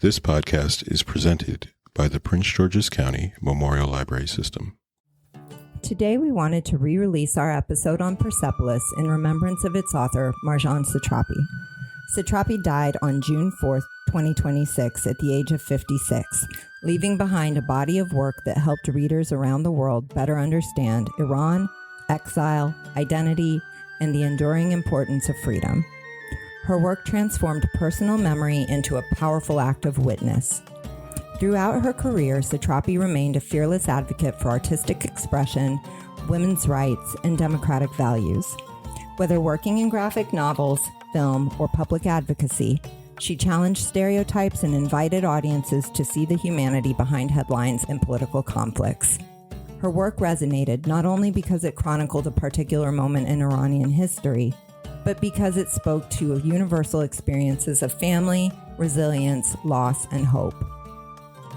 This podcast is presented by the Prince George's County Memorial Library System. Today we wanted to re-release our episode on Persepolis in remembrance of its author, Marjane Satrapi. Satrapi died on June 4th, 2026 at the age of 56, leaving behind a body of work that helped readers around the world better understand Iran, exile, identity, and the enduring importance of freedom. Her work transformed personal memory into a powerful act of witness. Throughout her career, Satrapi remained a fearless advocate for artistic expression, women's rights, and democratic values. Whether working in graphic novels, film, or public advocacy, she challenged stereotypes and invited audiences to see the humanity behind headlines and political conflicts. Her work resonated not only because it chronicled a particular moment in Iranian history, but because it spoke to universal experiences of family, resilience, loss, and hope.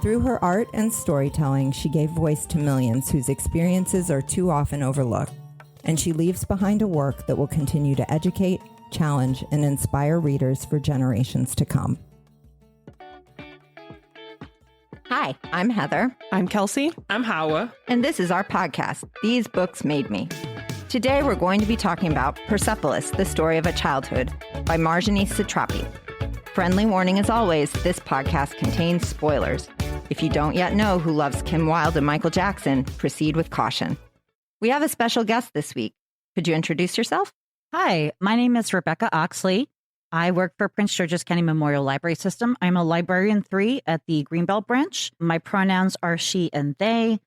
Through her art and storytelling, she gave voice to millions whose experiences are too often overlooked, and she leaves behind a work that will continue to educate, challenge, and inspire readers for generations to come. Hi, I'm Heather. I'm Kelsey. I'm Hawa. And this is our podcast, These Books Made Me. Today we're going to be talking about Persepolis, the Story of a Childhood by Marjane Satrapi. Friendly warning as always, this podcast contains spoilers. If you don't yet know who loves Kim Wilde and Michael Jackson, proceed with caution. We have a special guest this week. Could you introduce yourself? Hi, my name is Rebecca Oxley. I work for Prince George's County Memorial Library System. I'm a librarian 3 at the Greenbelt branch. My pronouns are she and they.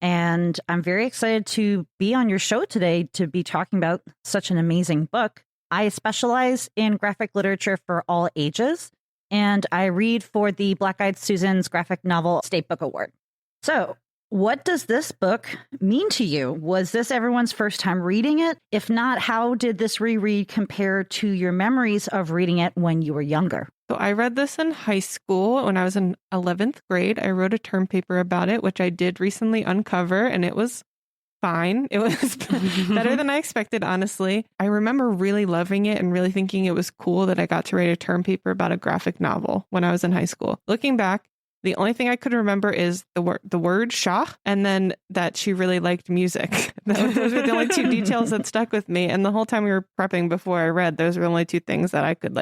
And I'm very excited to be on your show today to be talking about such an amazing book. I specialize in graphic literature for all ages, and I read for the Black Eyed Susan's Graphic Novel State Book Award. So, what does this book mean to you? Was this everyone's first time reading it? If not, how did this reread compare to your memories of reading it when you were younger? So I read this in high school when I was in 11th grade. I wrote a term paper about it, which I did recently uncover, and it was fine. It was better than I expected, honestly. I remember really loving it and really thinking it was cool that I got to write a term paper about a graphic novel when I was in high school. Looking back, the only thing I could remember is the word Shah, and then that she really liked music. Those were the only two details that stuck with me. And the whole time we were prepping before I read, those were the only two things that I could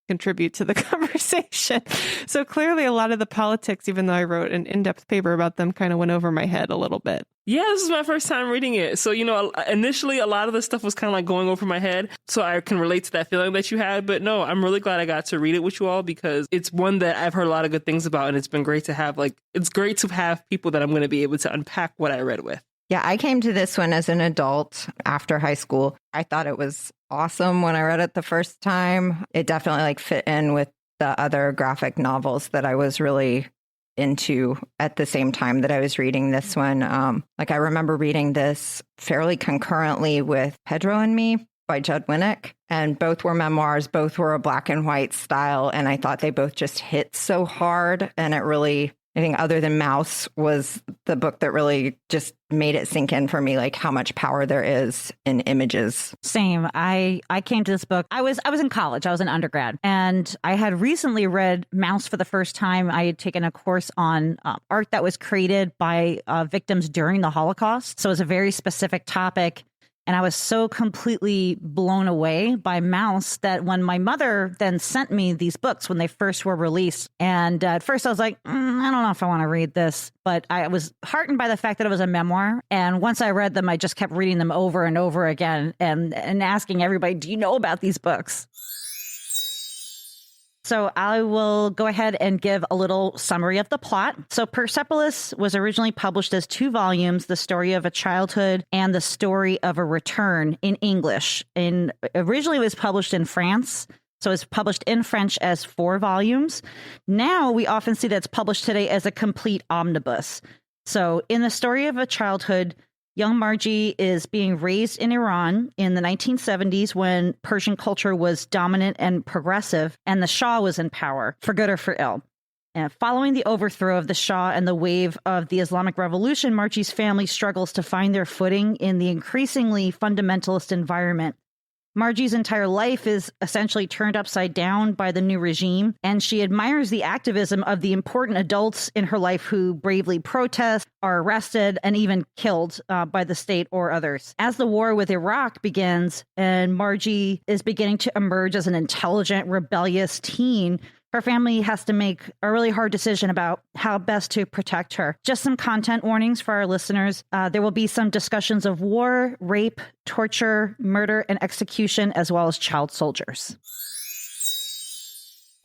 contribute to the conversation. So clearly a lot of the politics, even though I wrote an in-depth paper about them, kind of went over my head a little bit. Yeah, this is my first time reading it. So, initially a lot of the stuff was kind of going over my head. So I can relate to that feeling that you had. But no, I'm really glad I got to read it with you all because it's one that I've heard a lot of good things about. And it's been great to have, it's great to have people that I'm going to be able to unpack what I read with. Yeah, I came to this one as an adult after high school. I thought it was awesome when I read it the first time. It definitely fit in with the other graphic novels that I was really into at the same time that I was reading this one. I remember reading this fairly concurrently with Pedro and Me by Judd Winnick, and both were memoirs, both were a black and white style, and I thought they both just hit so hard, and it really, I think other than Mouse, was the book that really just made it sink in for me, how much power there is in images. Same. I came to this book. I was in college. I was an undergrad, and I had recently read Mouse for the first time. I had taken a course on art that was created by victims during the Holocaust. So it was a very specific topic. And I was so completely blown away by Mouse that when my mother then sent me these books when they first were released, and at first I was like, I don't know if I want to read this, but I was heartened by the fact that it was a memoir. And once I read them, I just kept reading them over and over again and asking everybody, do you know about these books? So I will go ahead and give a little summary of the plot. So Persepolis was originally published as 2 volumes, The Story of a Childhood and The Story of a Return in English. Originally it was published in France. So it's published in French as 4 volumes. Now we often see that it's published today as a complete omnibus. So in The Story of a Childhood, young Margie is being raised in Iran in the 1970s when Persian culture was dominant and progressive, and the Shah was in power, for good or for ill. And following the overthrow of the Shah and the wave of the Islamic Revolution, Margie's family struggles to find their footing in the increasingly fundamentalist environment. Margie's entire life is essentially turned upside down by the new regime, and she admires the activism of the important adults in her life who bravely protest, are arrested, and even killed by the state or others. As the war with Iraq begins and Margie is beginning to emerge as an intelligent, rebellious teen, her family has to make a really hard decision about how best to protect her. Just some content warnings for our listeners. There will be some discussions of war, rape, torture, murder, and execution, as well as child soldiers.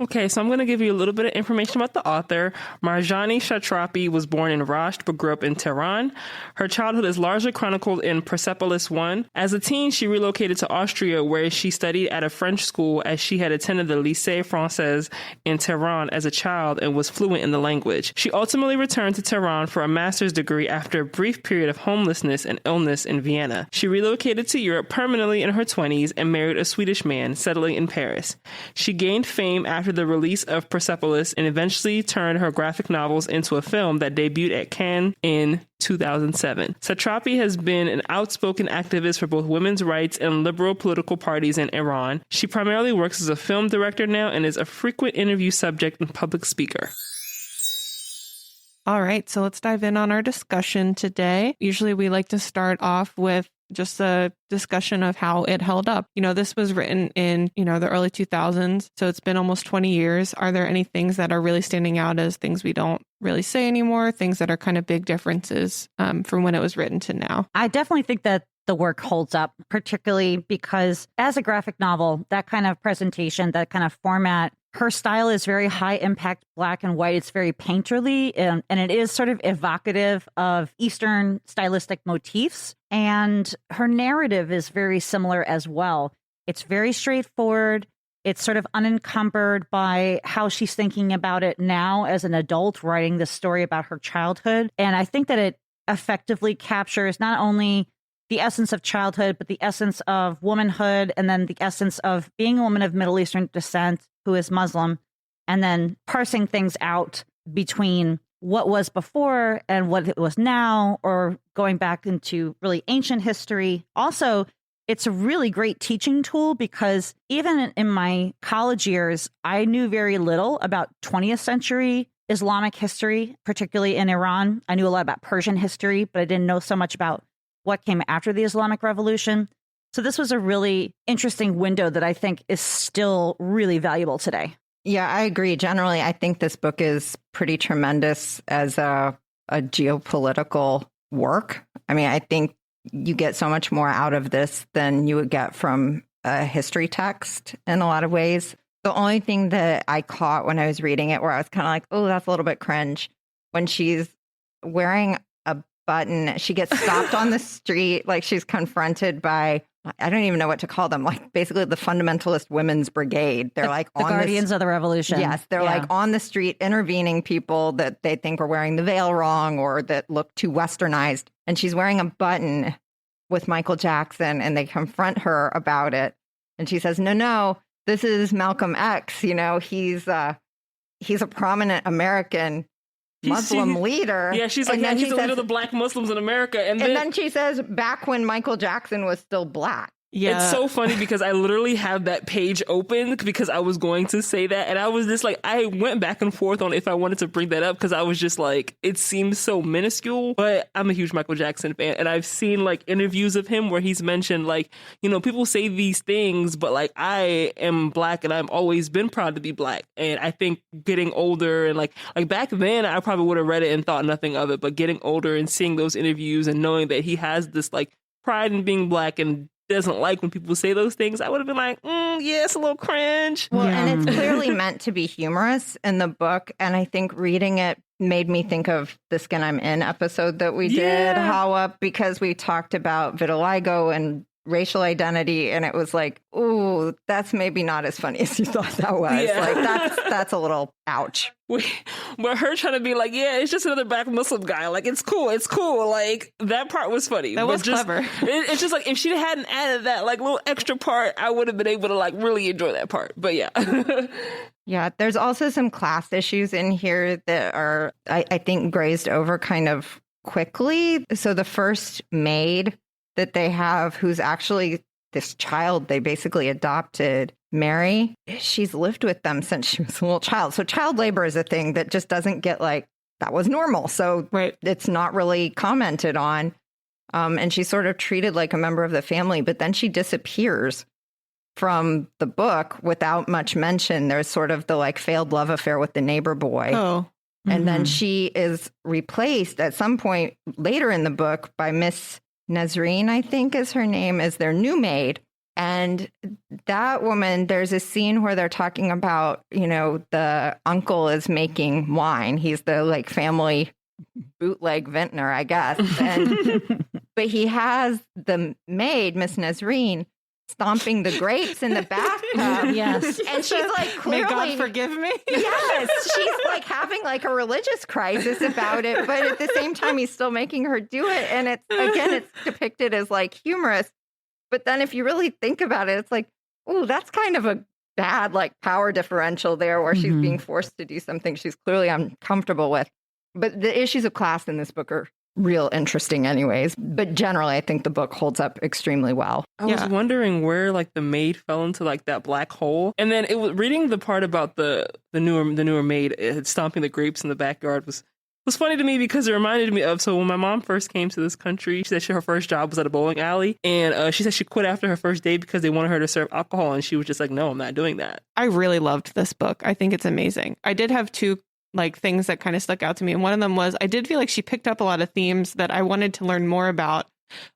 Okay, so I'm going to give you a little bit of information about the author. Marjane Satrapi was born in Rasht but grew up in Tehran. Her childhood is largely chronicled in Persepolis 1. As a teen, she relocated to Austria, where she studied at a French school, as she had attended the Lycée Français in Tehran as a child and was fluent in the language. She ultimately returned to Tehran for a master's degree after a brief period of homelessness and illness in Vienna. She relocated to Europe permanently in her 20s and married a Swedish man, settling in Paris. She gained fame after the release of Persepolis and eventually turned her graphic novels into a film that debuted at Cannes in 2007. Satrapi has been an outspoken activist for both women's rights and liberal political parties in Iran. She primarily works as a film director now and is a frequent interview subject and public speaker. All right, so let's dive in on our discussion today. Usually we like to start off with just a discussion of how it held up. This was written in, the early 2000s, so it's been almost 20 years. Are there any things that are really standing out as things we don't really say anymore, things that are kind of big differences from when it was written to now? I definitely think that the work holds up, particularly because as a graphic novel, that kind of presentation, that kind of format, her style is very high impact, black and white. It's very painterly, and it is sort of evocative of Eastern stylistic motifs. And her narrative is very similar as well. It's very straightforward. It's sort of unencumbered by how she's thinking about it now as an adult, writing this story about her childhood. And I think that it effectively captures not only the essence of childhood, but the essence of womanhood, and then the essence of being a woman of Middle Eastern descent who is Muslim, and then parsing things out between what was before and what it was now, or going back into really ancient history. Also, it's a really great teaching tool because even in my college years, I knew very little about 20th century Islamic history, particularly in Iran. I knew a lot about Persian history, but I didn't know so much about what came after the Islamic Revolution. So this was a really interesting window that I think is still really valuable today. Yeah, I agree. Generally, I think this book is pretty tremendous as a geopolitical work. I mean, I think you get so much more out of this than you would get from a history text in a lot of ways. The only thing that I caught when I was reading it, where I was kind of like, oh, that's a little bit cringe, when she's wearing a button, she gets stopped on the street, like she's confronted by, I don't even know what to call them, like basically the fundamentalist women's brigade. They're like the Guardians of the Revolution. Yes, they're like on the street intervening people that they think are wearing the veil wrong or that look too westernized. And she's wearing a button with Michael Jackson, and they confront her about it. And she says, no, this is Malcolm X. He's a prominent American Muslim leader. Yeah, she's like, yeah, he's the leader of the black Muslims in America. And then she says, back when Michael Jackson was still black. Yeah. It's so funny because I literally have that page open because I was going to say that. And I was just like, I went back and forth on if I wanted to bring that up because I was just like, it seems so minuscule. But I'm a huge Michael Jackson fan. And I've seen like interviews of him where he's mentioned like, people say these things, but like I am black and I've always been proud to be black. And I think getting older and like back then I probably would have read it and thought nothing of it. But getting older and seeing those interviews and knowing that he has this like pride in being black and doesn't like when people say those things, I would have been like, yeah, it's a little cringe. Well, and it's clearly meant to be humorous in the book. And I think reading it made me think of the Skin I'm In episode that we did, Hawa, because we talked about vitiligo and racial identity. And it was like, ooh, that's maybe not as funny as you thought that was. Yeah. Like, that's a little ouch. But her trying to be like, yeah, it's just another black Muslim guy. Like, it's cool. Like, that part was funny. That was clever. It's just like, if she hadn't added that, like, little extra part, I would have been able to, like, really enjoy that part. But yeah. Yeah, there's also some class issues in here that are, I think, grazed over kind of quickly. So the first maid that they have, who's actually this child they basically adopted, Mary, she's lived with them since she was a little child. So child labor is a thing that just doesn't get like, that was normal. So it's not really commented on. And she's sort of treated like a member of the family, but then she disappears from the book without much mention. There's sort of the like failed love affair with the neighbor boy. Oh. And then she is replaced at some point later in the book by Miss Nazreen, I think is her name, as their new maid. And that woman, there's a scene where they're talking about, you know, the uncle is making wine. He's the like family bootleg vintner, I guess. And, but he has the maid, Miss Nazreen, stomping the grapes in the bathtub. Yes. And she's like, clearly, may God forgive me. Yes. She's like having like a religious crisis about it. But at the same time, he's still making her do it. And it's, again, it's depicted as like humorous. But then if you really think about it, it's like, oh, that's kind of a bad like power differential there where she's being forced to do something she's clearly uncomfortable with. But the issues of class in this book are real interesting anyways. But generally, I think the book holds up extremely well. I was wondering where like the maid fell into like that black hole. And then it was reading the part about the newer maid stomping the grapes in the backyard was funny to me because it reminded me of, so when my mom first came to this country, she said her first job was at a bowling alley. And she said she quit after her first day because they wanted her to serve alcohol. And she was just like, no, I'm not doing that. I really loved this book. I think it's amazing. I did have two like things that kind of stuck out to me. And one of them was I did feel like she picked up a lot of themes that I wanted to learn more about.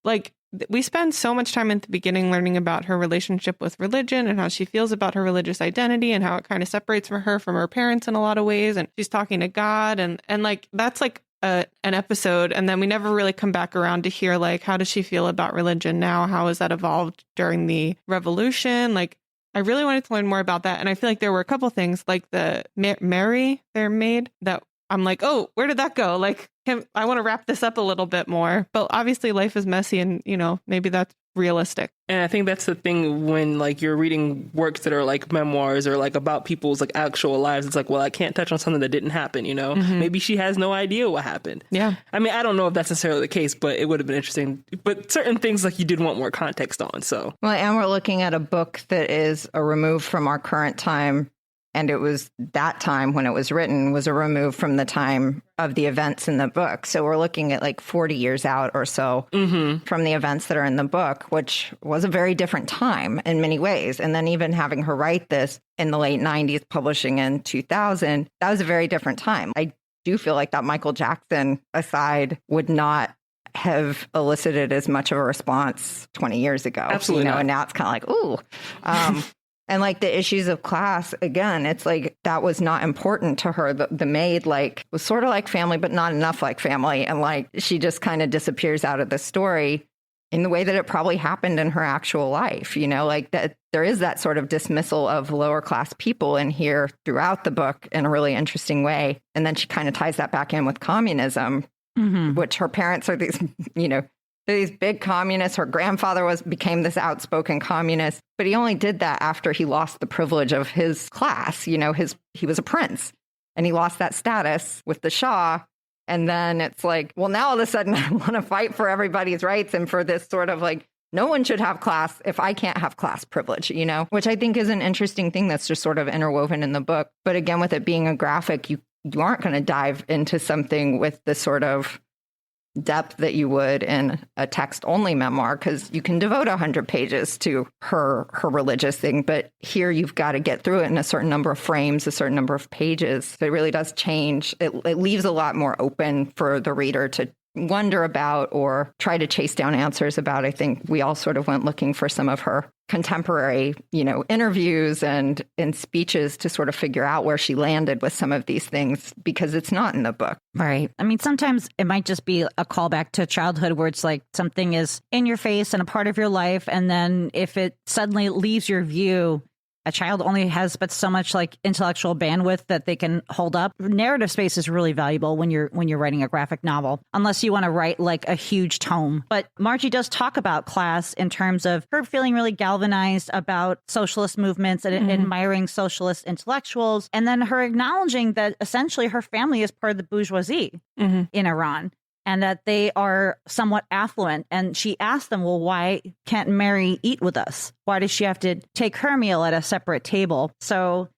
Like we spend so much time at the beginning learning about her relationship with religion and how she feels about her religious identity and how it kind of separates her from her parents in a lot of ways. And she's talking to God and like that's like an episode. And then we never really come back around to hear like, how does she feel about religion now? How has that evolved during the revolution? Like, I really wanted to learn more about that. And I feel like there were a couple things like the Mary, their maid, that I'm like, oh, where did that go? Like, I want to wrap this up a little bit more. But obviously life is messy and, you know, maybe that's realistic. And I think that's the thing when like you're reading works that are like memoirs or like about people's like actual lives. It's like, well, I can't touch on something that didn't happen, you know? Maybe she has no idea what happened. Yeah. I mean, I don't know if that's necessarily the case, but it would have been interesting. But certain things like you did want more context on. So, well, and we're looking at a book that is a remove from our current time. And it was that time when it was written was a remove from the time of the events in the book. So we're looking at like 40 years out or so from the events that are in the book, which was a very different time in many ways. And then even having her write this in the late 90s, publishing in 2000, that was a very different time. I do feel like that Michael Jackson aside would not have elicited as much of a response 20 years ago. Absolutely. You know, and now it's kind of like, ooh. And like the issues of class, again, it's like that was not important to her. The maid like was sort of like family, but not enough like family. And like she just kind of disappears out of the story in the way that it probably happened in her actual life. You know, like that there is that sort of dismissal of lower class people in here throughout the book in a really interesting way. And then she kind of ties that back in with communism, which her parents are these, you know, these big communists. Her grandfather became this outspoken communist, but he only did that after he lost the privilege of his class. You know, he was a prince and he lost that status with the Shah. And then it's like, well, now all of a sudden I want to fight for everybody's rights and for this sort of like, no one should have class if I can't have class privilege, you know, which I think is an interesting thing that's just sort of interwoven in the book. But again, with it being a graphic, you aren't going to dive into something with the sort of depth that you would in a text-only memoir, because you can devote 100 pages to her religious thing. But here you've got to get through it in a certain number of frames, a certain number of pages. So it really does change. It leaves a lot more open for the reader to wonder about or try to chase down answers about. I think we all sort of went looking for some of her contemporary, you know, interviews and speeches to sort of figure out where she landed with some of these things, because it's not in the book. Right. I mean, sometimes it might just be a callback to childhood where it's like something is in your face and a part of your life. And then if it suddenly leaves your view, a child only has but so much like intellectual bandwidth that they can hold up. Narrative space is really valuable when you're writing a graphic novel, unless you want to write like a huge tome. But Margie does talk about class in terms of her feeling really galvanized about socialist movements and admiring socialist intellectuals. And then her acknowledging that essentially her family is part of the bourgeoisie in Iran. and that they are somewhat affluent. And she asked them, well, why can't Mary eat with us? Why does she have to take her meal at a separate table? So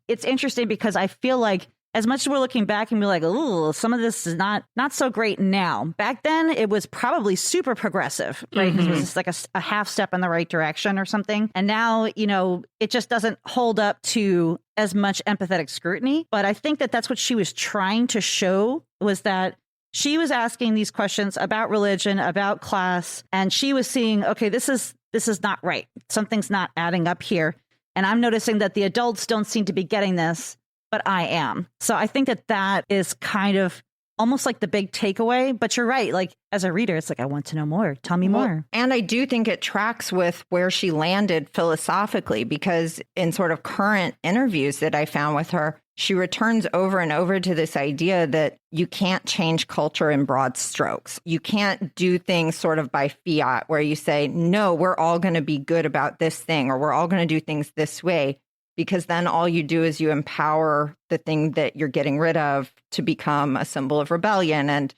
it's interesting because I feel like as much as we're looking back and be like, oh, some of this is not so great now. Back then, it was probably super progressive, right? It was just like a half step in the right direction or something. And now, it just doesn't hold up to as much empathetic scrutiny. But I think that that's what she was trying to show, was that she was asking these questions about religion, about class, and she was seeing, okay, this is not right. Something's not adding up here. And I'm noticing that the adults don't seem to be getting this, but I am. So I think that is kind of almost like the big takeaway. But you're right. Like, as a reader, it's like, I want to know more. Tell me more. And I do think it tracks with where she landed philosophically, because in sort of current interviews that I found with her, she returns over and over to this idea that you can't change culture in broad strokes. You can't do things sort of by fiat where you say, no, we're all going to be good about this thing, or we're all going to do things this way. Because then all you do is you empower the thing that you're getting rid of to become a symbol of rebellion, and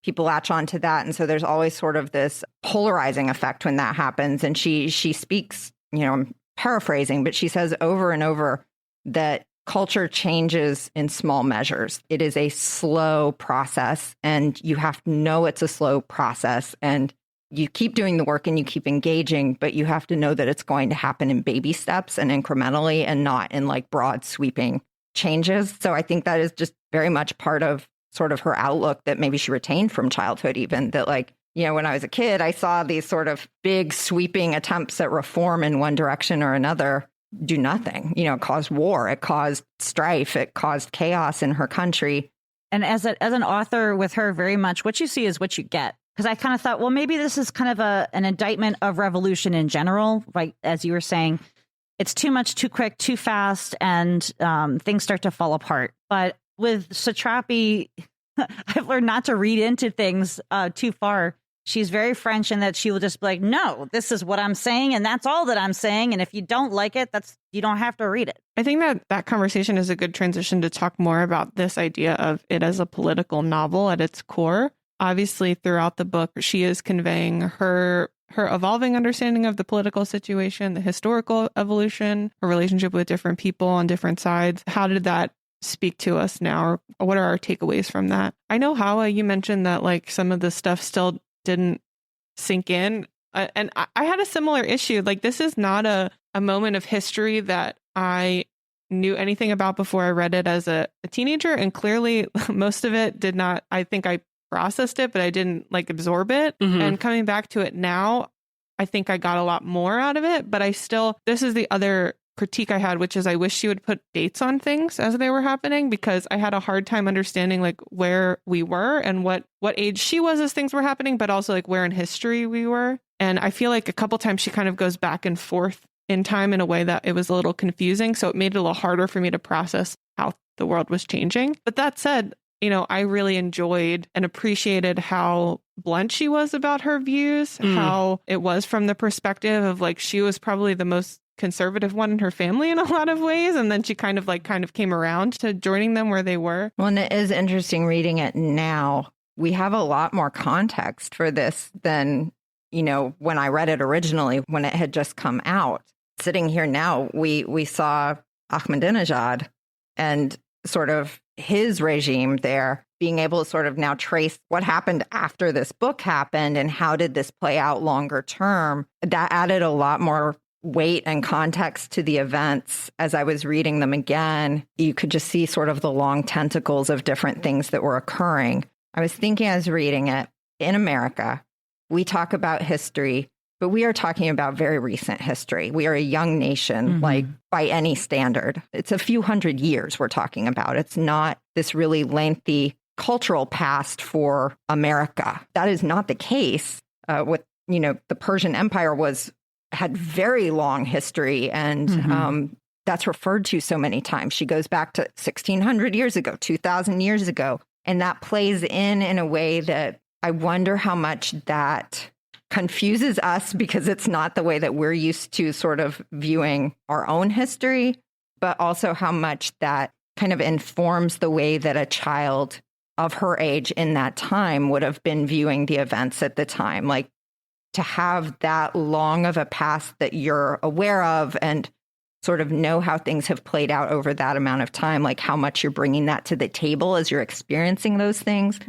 people latch onto that. And so there's always sort of this polarizing effect when that happens. And she speaks, I'm paraphrasing, but she says over and over that culture changes in small measures. It is a slow process, and you have to know it's a slow process. And you keep doing the work and you keep engaging, but you have to know that it's going to happen in baby steps and incrementally, and not in like broad sweeping changes. So I think that is just very much part of sort of her outlook that maybe she retained from childhood, even that like, when I was a kid, I saw these sort of big sweeping attempts at reform in one direction or another do nothing. It caused war, it caused strife, it caused chaos in her country. And as an author with her, very much what you see is what you get. Because I kind of thought, well, maybe this is kind of an indictment of revolution in general, right? As you were saying, it's too much, too quick, too fast, and things start to fall apart. But with Satrapi, I've learned not to read into things too far. She's very French in that she will just be like, no, this is what I'm saying, and that's all that I'm saying. And if you don't like it, you don't have to read it. I think that conversation is a good transition to talk more about this idea of it as a political novel at its core. Obviously, throughout the book, she is conveying her evolving understanding of the political situation, the historical evolution, her relationship with different people on different sides. How did that speak to us now? Or what are our takeaways from that? I know, Hawa, you mentioned that like some of the stuff still didn't sink in. And I had a similar issue. Like, this is not a moment of history that I knew anything about before I read it as a teenager. And clearly, most of it did not. I think I processed it, but I didn't like absorb it. And coming back to it now, I think I got a lot more out of it. But this is the other critique I had, which is I wish she would put dates on things as they were happening, because I had a hard time understanding like where we were and what age she was as things were happening, but also like where in history we were. And I feel like a couple times she kind of goes back and forth in time in a way that it was a little confusing. So it made it a little harder for me to process how the world was changing. But that said, I really enjoyed and appreciated how blunt she was about her views, how it was from the perspective of like, she was probably the most conservative one in her family in a lot of ways. And then she kind of came around to joining them where they were. Well, and it is interesting reading it now. We have a lot more context for this than, when I read it originally, when it had just come out. Sitting here now, we saw Ahmadinejad and sort of his regime there, being able to sort of now trace what happened after this book happened and how did this play out longer term. That added a lot more weight and context to the events. As I was reading them again, you could just see sort of the long tentacles of different things that were occurring. I was thinking as reading it, in America, we talk about history, but we are talking about very recent history. We are a young nation, like by any standard. It's a few hundred years we're talking about. It's not this really lengthy cultural past for America. That is not the case with, the Persian Empire had very long history, and that's referred to so many times. She goes back to 1600 years ago, 2000 years ago, and that plays in a way that I wonder how much that confuses us, because it's not the way that we're used to sort of viewing our own history, but also how much that kind of informs the way that a child of her age in that time would have been viewing the events at the time. Like, to have that long of a past that you're aware of and sort of know how things have played out over that amount of time, like how much you're bringing that to the table as you're experiencing those things.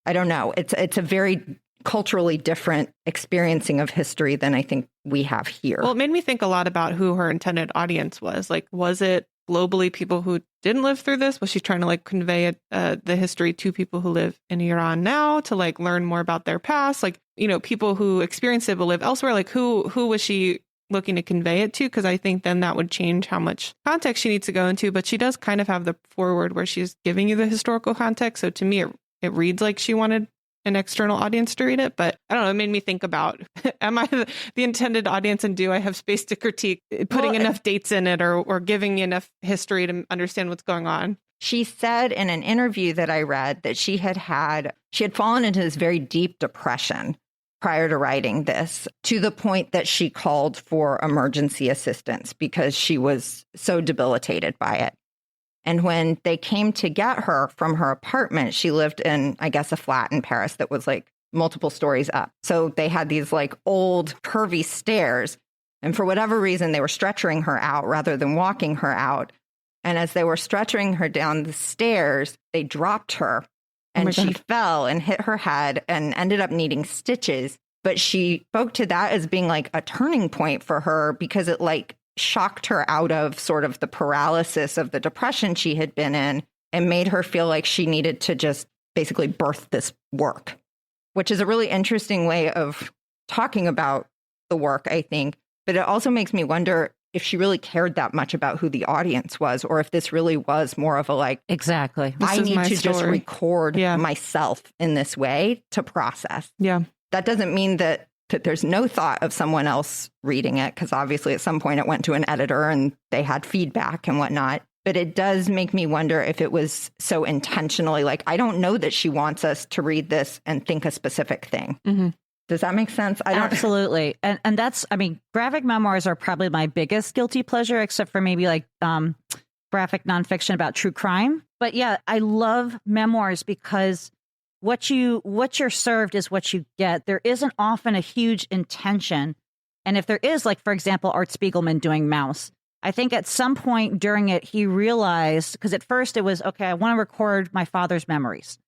I don't know. It's a very culturally different experiencing of history than I think we have here. Well, it made me think a lot about who her intended audience was. Like, was it globally people who didn't live through this? Was she trying to like convey it, the history to people who live in Iran now to like learn more about their past? Like, you know, people who experienced it but live elsewhere. Like, who was she looking to convey it to? Because I think then that would change how much context she needs to go into. But she does kind of have the foreword where she's giving you the historical context. So to me, it reads like she wanted an external audience to read it. But I don't know, it made me think about, am I the intended audience, and do I have space to critique putting enough dates in it or giving me enough history to understand what's going on? She said in an interview that I read that she had fallen into this very deep depression prior to writing this, to the point that she called for emergency assistance because she was so debilitated by it. And when they came to get her from her apartment, she lived in, I guess, a flat in Paris that was like multiple stories up. So they had these like old curvy stairs. And for whatever reason, they were stretchering her out rather than walking her out. And as they were stretchering her down the stairs, they dropped her and she fell and hit her head and ended up needing stitches. But she spoke to that as being like a turning point for her because it like shocked her out of sort of the paralysis of the depression she had been in and made her feel like she needed to just basically birth this work, which is a really interesting way of talking about the work, I think. But it also makes me wonder if she really cared that much about who the audience was, or if this really was more of a like, exactly, I need to just record myself in this way to process. Yeah. That doesn't mean that there's no thought of someone else reading it, because obviously at some point it went to an editor and they had feedback and whatnot. But it does make me wonder if it was so intentionally like, I don't know that she wants us to read this and think a specific thing. Mm-hmm. Does that make sense? Absolutely. And that's, I mean, graphic memoirs are probably my biggest guilty pleasure, except for maybe like graphic nonfiction about true crime. But yeah, I love memoirs because what you're served is what you get. There isn't often a huge intention. And if there is, like, for example, Art Spiegelman doing Mouse, I think at some point during it, he realized, because at first it was, okay, I want to record my father's memories.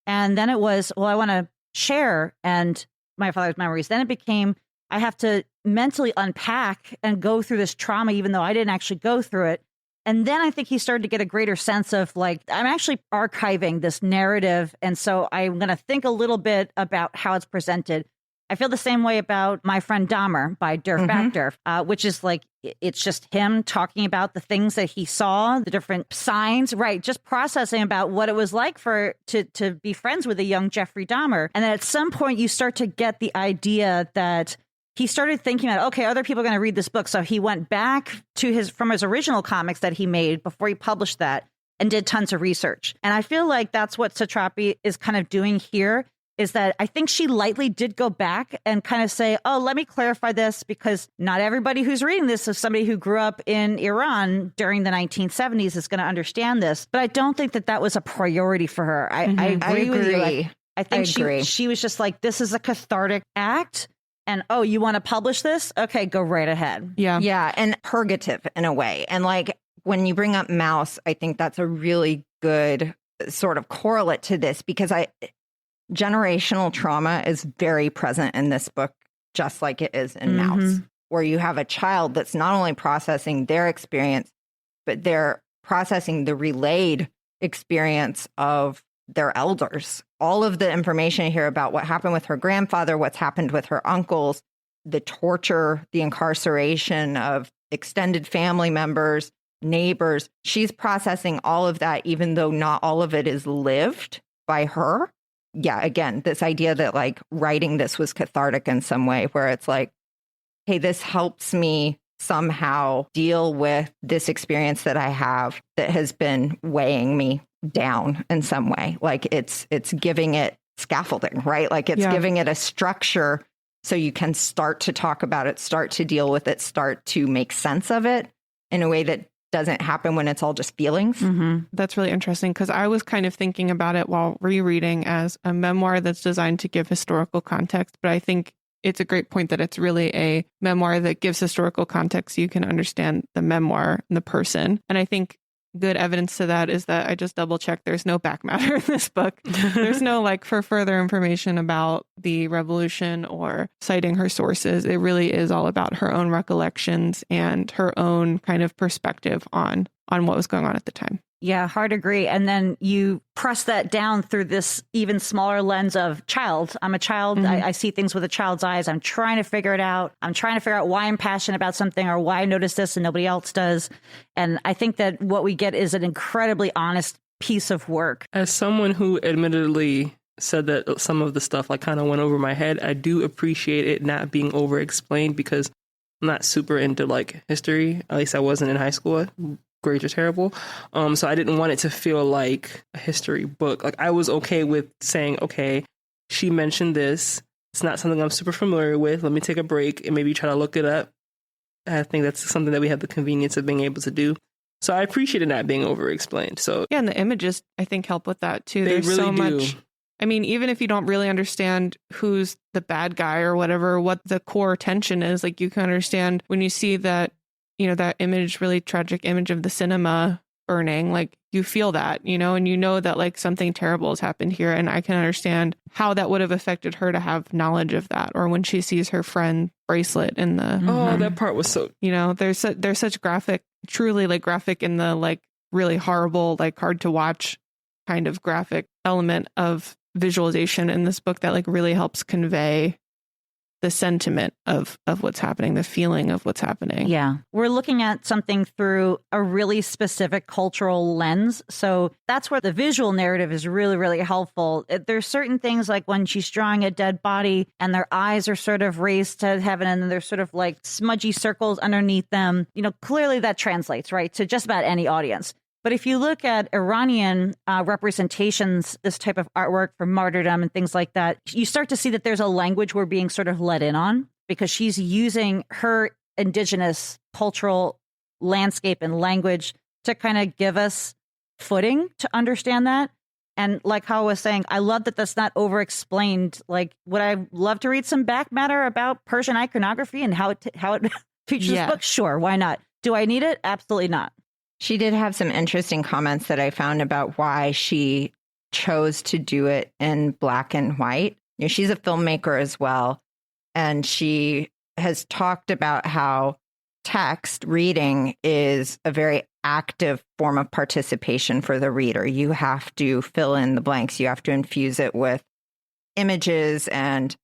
And then it was, well, I want to share and my father's memories. Then it became, I have to mentally unpack and go through this trauma, even though I didn't actually go through it. And then I think he started to get a greater sense of like, I'm actually archiving this narrative. And so I'm going to think a little bit about how it's presented. I feel the same way about My Friend Dahmer by Dirk Bachter, which is like, it's just him talking about the things that he saw, the different signs, right? Just processing about what it was like to be friends with a young Jeffrey Dahmer. And then at some point you start to get the idea that he started thinking about, okay, other people are going to read this book. So he went back to from his original comics that he made before he published that and did tons of research. And I feel like that's what Satrapi is kind of doing here, is that I think she lightly did go back and kind of say, oh, let me clarify this, because not everybody who's reading this is somebody who grew up in Iran during the 1970s is going to understand this. But I don't think that was a priority for her. I agree with you. I think she was just like, this is a cathartic act. And, oh, you want to publish this? Okay, go right ahead. Yeah. Yeah. And purgative in a way. And like when you bring up Mouse, I think that's a really good sort of correlate to this, because generational trauma is very present in this book, just like it is in Mouse, where you have a child that's not only processing their experience, but they're processing the relayed experience of their elders. All of the information here about what happened with her grandfather, what's happened with her uncles, the torture, the incarceration of extended family members, neighbors. She's processing all of that, even though not all of it is lived by her. Yeah, again, this idea that like writing this was cathartic in some way, where it's like, hey, this helps me somehow deal with this experience that I have that has been weighing me down in some way. Like it's giving it scaffolding, right? Like it's giving it a structure so you can start to talk about it, start to deal with it, start to make sense of it in a way that doesn't happen when it's all just feelings. Mm-hmm. That's really interesting because I was kind of thinking about it while rereading as a memoir that's designed to give historical context. But I think it's a great point that it's really a memoir that gives historical context so you can understand the memoir and the person. And I think good evidence to that is that I just double checked. There's no back matter in this book. There's no like for further information about the revolution or citing her sources. It really is all about her own recollections and her own kind of perspective on what was going on at the time. Yeah, hard agree. And then you press that down through this even smaller lens of child. I'm a child. I see things with a child's eyes. I'm trying to figure it out. I'm trying to figure out why I'm passionate about something or why I notice this and nobody else does. And I think that what we get is an incredibly honest piece of work. As someone who admittedly said that some of the stuff like kind of went over my head, I do appreciate it not being over explained because I'm not super into like history. At least I wasn't in high school. Grades are terrible. So I didn't want it to feel like a history book. Like I was okay with saying, okay, she mentioned this. It's not something I'm super familiar with. Let me take a break and maybe try to look it up. I think that's something that we have the convenience of being able to do. So I appreciate it not being over explained. So yeah, and the images I think help with that too. They There's really so do. much. I mean, even if you don't really understand who's the bad guy or whatever, what the core tension is, like you can understand when you see that, you know, that image, really tragic image of the cinema burning, like you feel that, you know, and you know that like something terrible has happened here. And I can understand how that would have affected her to have knowledge of that. Or when she sees her friend bracelet in the, oh, that part was so, you know, there's such graphic, truly like graphic in the like really horrible, like hard to watch kind of graphic element of visualization in this book that like really helps convey the sentiment of what's happening, the feeling of what's happening. Yeah. We're looking at something through a really specific cultural lens. So that's where the visual narrative is really, really helpful. There's certain things like when she's drawing a dead body and their eyes are sort of raised to heaven and then there's sort of like smudgy circles underneath them. You know, clearly that translates, right, to just about any audience. But if you look at Iranian representations, this type of artwork for martyrdom and things like that, you start to see that there's a language we're being sort of let in on because she's using her indigenous cultural landscape and language to kind of give us footing to understand that. And like Hawa was saying, I love that that's not over-explained. Like, would I love to read some back matter about Persian iconography and how it features this book? Sure, why not? Do I need it? Absolutely not. She did have some interesting comments that I found about why she chose to do it in black and white. You know, she's a filmmaker as well. And she has talked about how text reading is a very active form of participation for the reader. You have to fill in the blanks. You have to infuse it with images and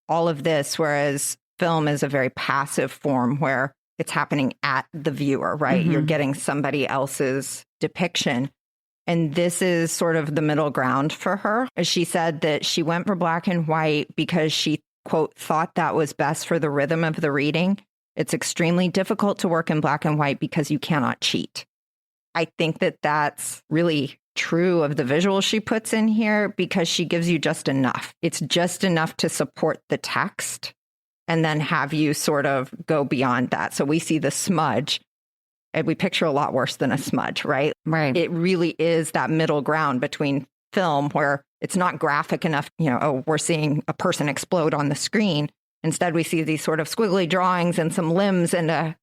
all of this, whereas film is a very passive form where it's happening at the viewer, right? Mm-hmm. You're getting somebody else's depiction. And this is sort of the middle ground for her. She said that she went for black and white because she, quote, thought that was best for the rhythm of the reading. It's extremely difficult to work in black and white because you cannot cheat. I think that that's really true of the visuals she puts in here because she gives you just enough. It's just enough to support the text and then have you sort of go beyond that. So we see the smudge and we picture a lot worse than a smudge, right? Right. It really is that middle ground between film where it's not graphic enough, you know, oh, we're seeing a person explode on the screen. Instead, we see these sort of squiggly drawings and some limbs and a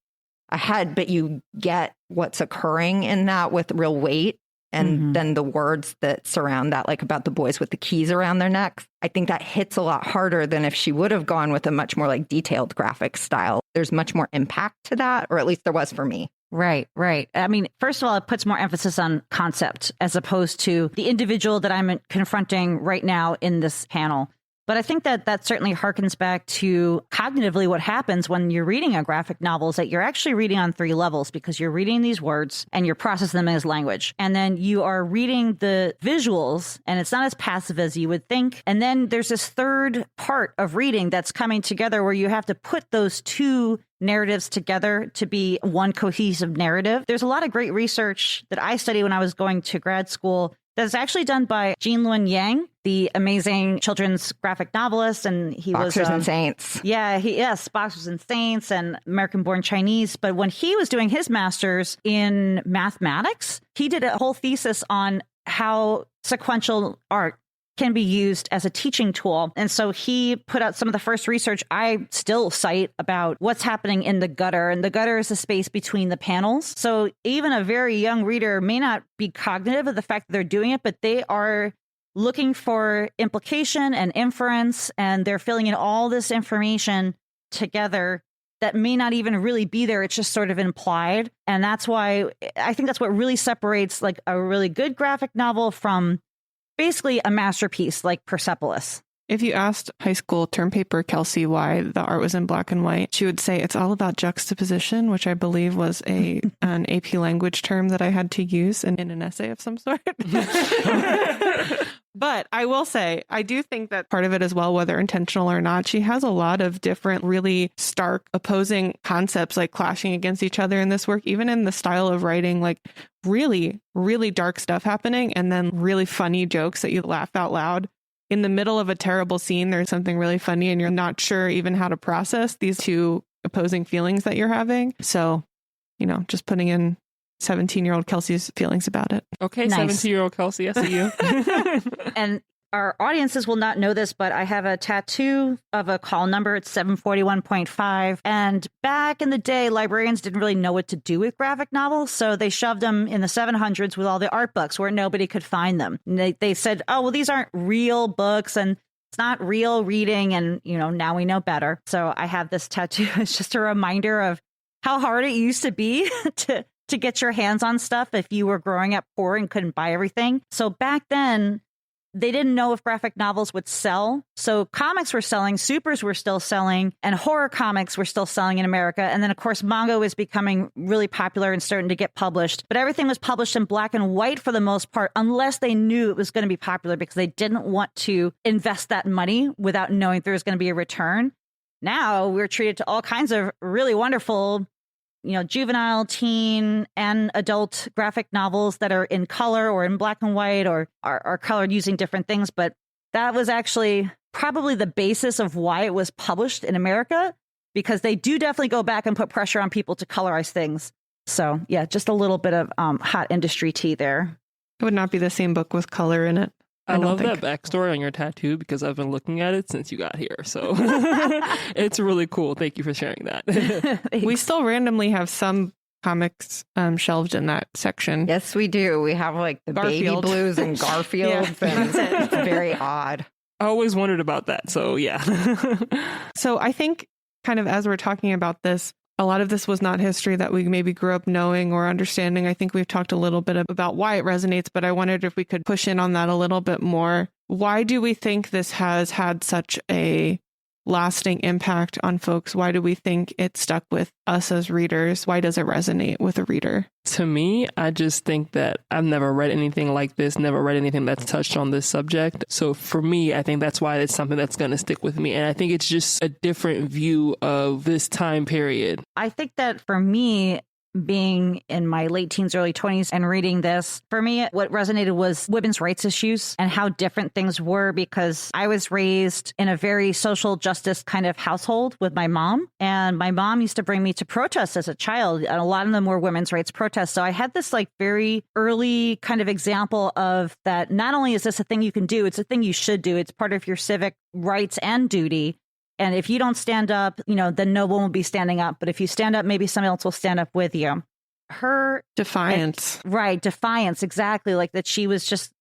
head, but you get what's occurring in that with real weight. And then the words that surround that, like about the boys with the keys around their necks, I think that hits a lot harder than if she would have gone with a much more like detailed graphic style. There's much more impact to that, or at least there was for me. Right, right. I mean, first of all, it puts more emphasis on concept as opposed to the individual that I'm confronting right now in this panel. But I think that that certainly harkens back to cognitively what happens when you're reading a graphic novel is that you're actually reading on three levels because you're reading these words and you're processing them as language. And then you are reading the visuals and it's not as passive as you would think. And then there's this third part of reading that's coming together where you have to put those two narratives together to be one cohesive narrative. There's a lot of great research that I studied when I was going to grad school That's actually done by Jean Luen Yang, the amazing children's graphic novelist. And he Boxers was and Saints. Yeah, yes, Boxers and Saints and American-born Chinese. But when he was doing his master's in mathematics, he did a whole thesis on how sequential art can be used as a teaching tool. And so he put out some of the first research I still cite about what's happening in the gutter. And the gutter is the space between the panels. So even a very young reader may not be cognitive of the fact that they're doing it, but they are looking for implication and inference, and they're filling in all this information together that may not even really be there. It's just sort of implied. And that's why I think that's what really separates like a really good graphic novel from basically a masterpiece like Persepolis. If you asked high school term paper Kelsey why the art was in black and white, she would say it's all about juxtaposition, which I believe was an AP language term that I had to use in an essay of some sort. But I will say, I do think that part of it as well, whether intentional or not, she has a lot of different, really stark opposing concepts like clashing against each other in this work, even in the style of writing, like really, really dark stuff happening and then really funny jokes that you laugh out loud. In the middle of a terrible scene, there's something really funny and you're not sure even how to process these two opposing feelings that you're having. So, just putting in 17-year-old Kelsey's feelings about it. Okay, Nice. 17-year-old Kelsey, I see you. And our audiences will not know this, but I have a tattoo of a call number. It's 741.5. And back in the day, librarians didn't really know what to do with graphic novels. So they shoved them in the 700s with all the art books where nobody could find them. And they said, oh, well, these aren't real books and it's not real reading. And, now we know better. So I have this tattoo. It's just a reminder of how hard it used to be to get your hands on stuff if you were growing up poor and couldn't buy everything. So back then, they didn't know if graphic novels would sell. So comics were selling, supers were still selling, and horror comics were still selling in America. And then, of course, manga was becoming really popular and starting to get published. But everything was published in black and white for the most part, unless they knew it was going to be popular because they didn't want to invest that money without knowing there was going to be a return. Now we're treated to all kinds of really wonderful juvenile, teen, and adult graphic novels that are in color or in black and white or are colored using different things. But that was actually probably the basis of why it was published in America, because they do definitely go back and put pressure on people to colorize things. So, yeah, just a little bit of hot industry tea there. It would not be the same book with color in it. I love that backstory on your tattoo because I've been looking at it since you got here. So it's really cool. Thank you for sharing that. We still randomly have some comics shelved in that section. Yes, we do. We have like the Garfield. Baby Blues and Garfields. And it's very odd. I always wondered about that. So, yeah. So I think kind of as we're talking about this, a lot of this was not history that we maybe grew up knowing or understanding. I think we've talked a little bit about why it resonates, but I wondered if we could push in on that a little bit more. Why do we think this has had such a lasting impact on folks? Why do we think it stuck with us as readers? Why does it resonate with a reader? To me, I just think that I've never read anything like this, never read anything that's touched on this subject. So for me, I think that's why it's something that's going to stick with me. And I think it's just a different view of this time period. I think that for me, being in my late teens, early 20s and reading this, for me, what resonated was women's rights issues and how different things were, because I was raised in a very social justice kind of household with my mom. And my mom used to bring me to protests as a child. And a lot of them were women's rights protests. So I had this like very early kind of example of that. Not only is this a thing you can do, it's a thing you should do. It's part of your civic rights and duty. And if you don't stand up, then no one will be standing up. But if you stand up, maybe someone else will stand up with you. Her defiance. Right. Defiance. Exactly. Like that she was just,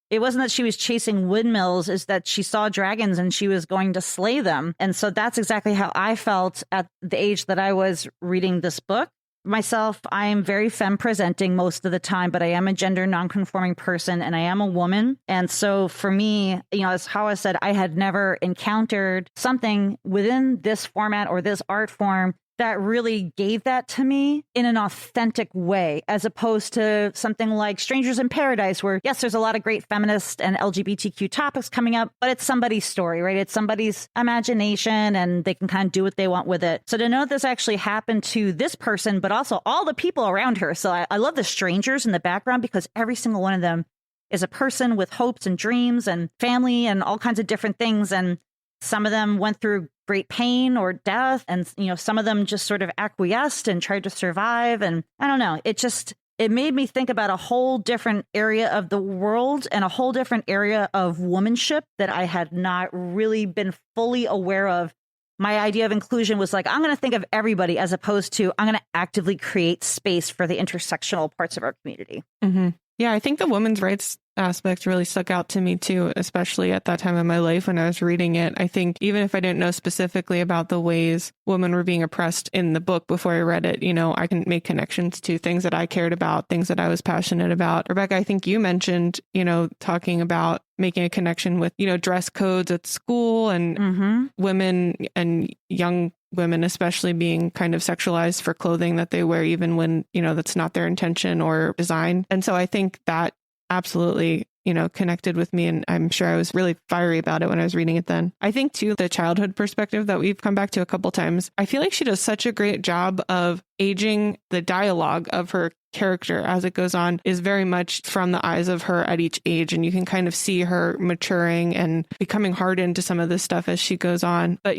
it wasn't that she was chasing windmills, is that she saw dragons and she was going to slay them. And so that's exactly how I felt at the age that I was reading this book. Myself, I am very femme presenting most of the time, but I am a gender nonconforming person and I am a woman. And so for me, as how I said, I had never encountered something within this format or this art form that really gave that to me in an authentic way, as opposed to something like Strangers in Paradise, where, yes, there's a lot of great feminist and LGBTQ topics coming up, but it's somebody's story, right? It's somebody's imagination and they can kind of do what they want with it. So to know this actually happened to this person, but also all the people around her. So I love the strangers in the background because every single one of them is a person with hopes and dreams and family and all kinds of different things. And some of them went through great pain or death. And, some of them just sort of acquiesced and tried to survive. And I don't know, it made me think about a whole different area of the world and a whole different area of womanship that I had not really been fully aware of. My idea of inclusion was like, I'm going to think of everybody as opposed to I'm going to actively create space for the intersectional parts of our community. Mm-hmm. Yeah, I think the women's rights aspect really stuck out to me too, especially at that time in my life when I was reading it. I think even if I didn't know specifically about the ways women were being oppressed in the book before I read it, I can make connections to things that I cared about, things that I was passionate about. Rebecca, I think you mentioned, talking about making a connection with, dress codes at school and women and young women, especially being kind of sexualized for clothing that they wear, even when, that's not their intention or design. And so I think that absolutely, connected with me. And I'm sure I was really fiery about it when I was reading it then. I think too, the childhood perspective that we've come back to a couple times, I feel like she does such a great job of aging the dialogue of her character as it goes on is very much from the eyes of her at each age. And you can kind of see her maturing and becoming hardened to some of this stuff as she goes on. But,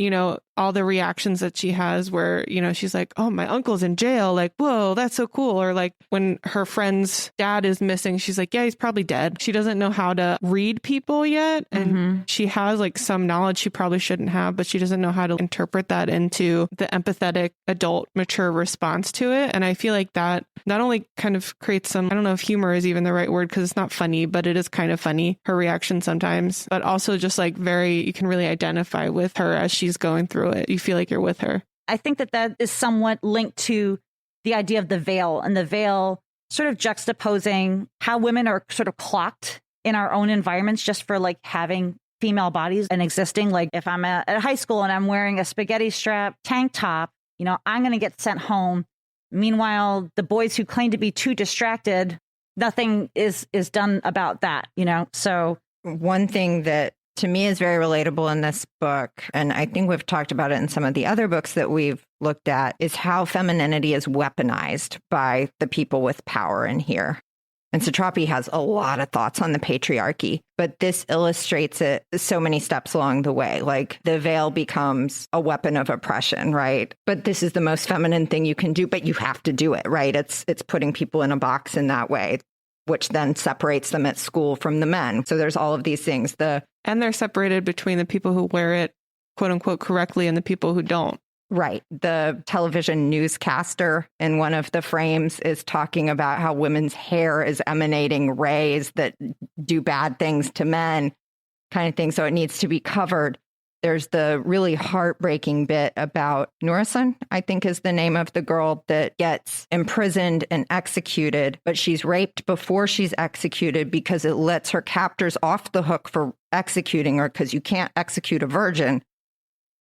all the reactions that she has where, she's like, oh, my uncle's in jail. Like, whoa, that's so cool. Or like when her friend's dad is missing, she's like, yeah, he's probably dead. She doesn't know how to read people yet. And she has like some knowledge she probably shouldn't have, but she doesn't know how to interpret that into the empathetic adult mature response to it. And I feel like that not only kind of creates some, I don't know if humor is even the right word because it's not funny, but it is kind of funny, her reaction sometimes, but also just like you can really identify with her as she's going through it. You feel like you're with her. I think that is somewhat linked to the idea of the veil, and the veil sort of juxtaposing how women are sort of clocked in our own environments just for like having female bodies and existing. Like if I'm at high school and I'm wearing a spaghetti strap tank top, I'm going to get sent home. Meanwhile, the boys who claim to be too distracted, nothing is done about that, So one thing that to me is very relatable in this book, and I think we've talked about it in some of the other books that we've looked at, is how femininity is weaponized by the people with power in here. And Satrapi has a lot of thoughts on the patriarchy, but this illustrates it so many steps along the way. Like the veil becomes a weapon of oppression, right? But this is the most feminine thing you can do, but you have to do it, right? It's putting people in a box in that way, which then separates them at school from the men. So there's all of these things. And they're separated between the people who wear it, quote unquote, correctly and the people who don't. Right. The television newscaster in one of the frames is talking about how women's hair is emanating rays that do bad things to men, kind of thing. So it needs to be covered. There's the really heartbreaking bit about Nourison, I think is the name of the girl that gets imprisoned and executed, but she's raped before she's executed because it lets her captors off the hook for executing her because you can't execute a virgin.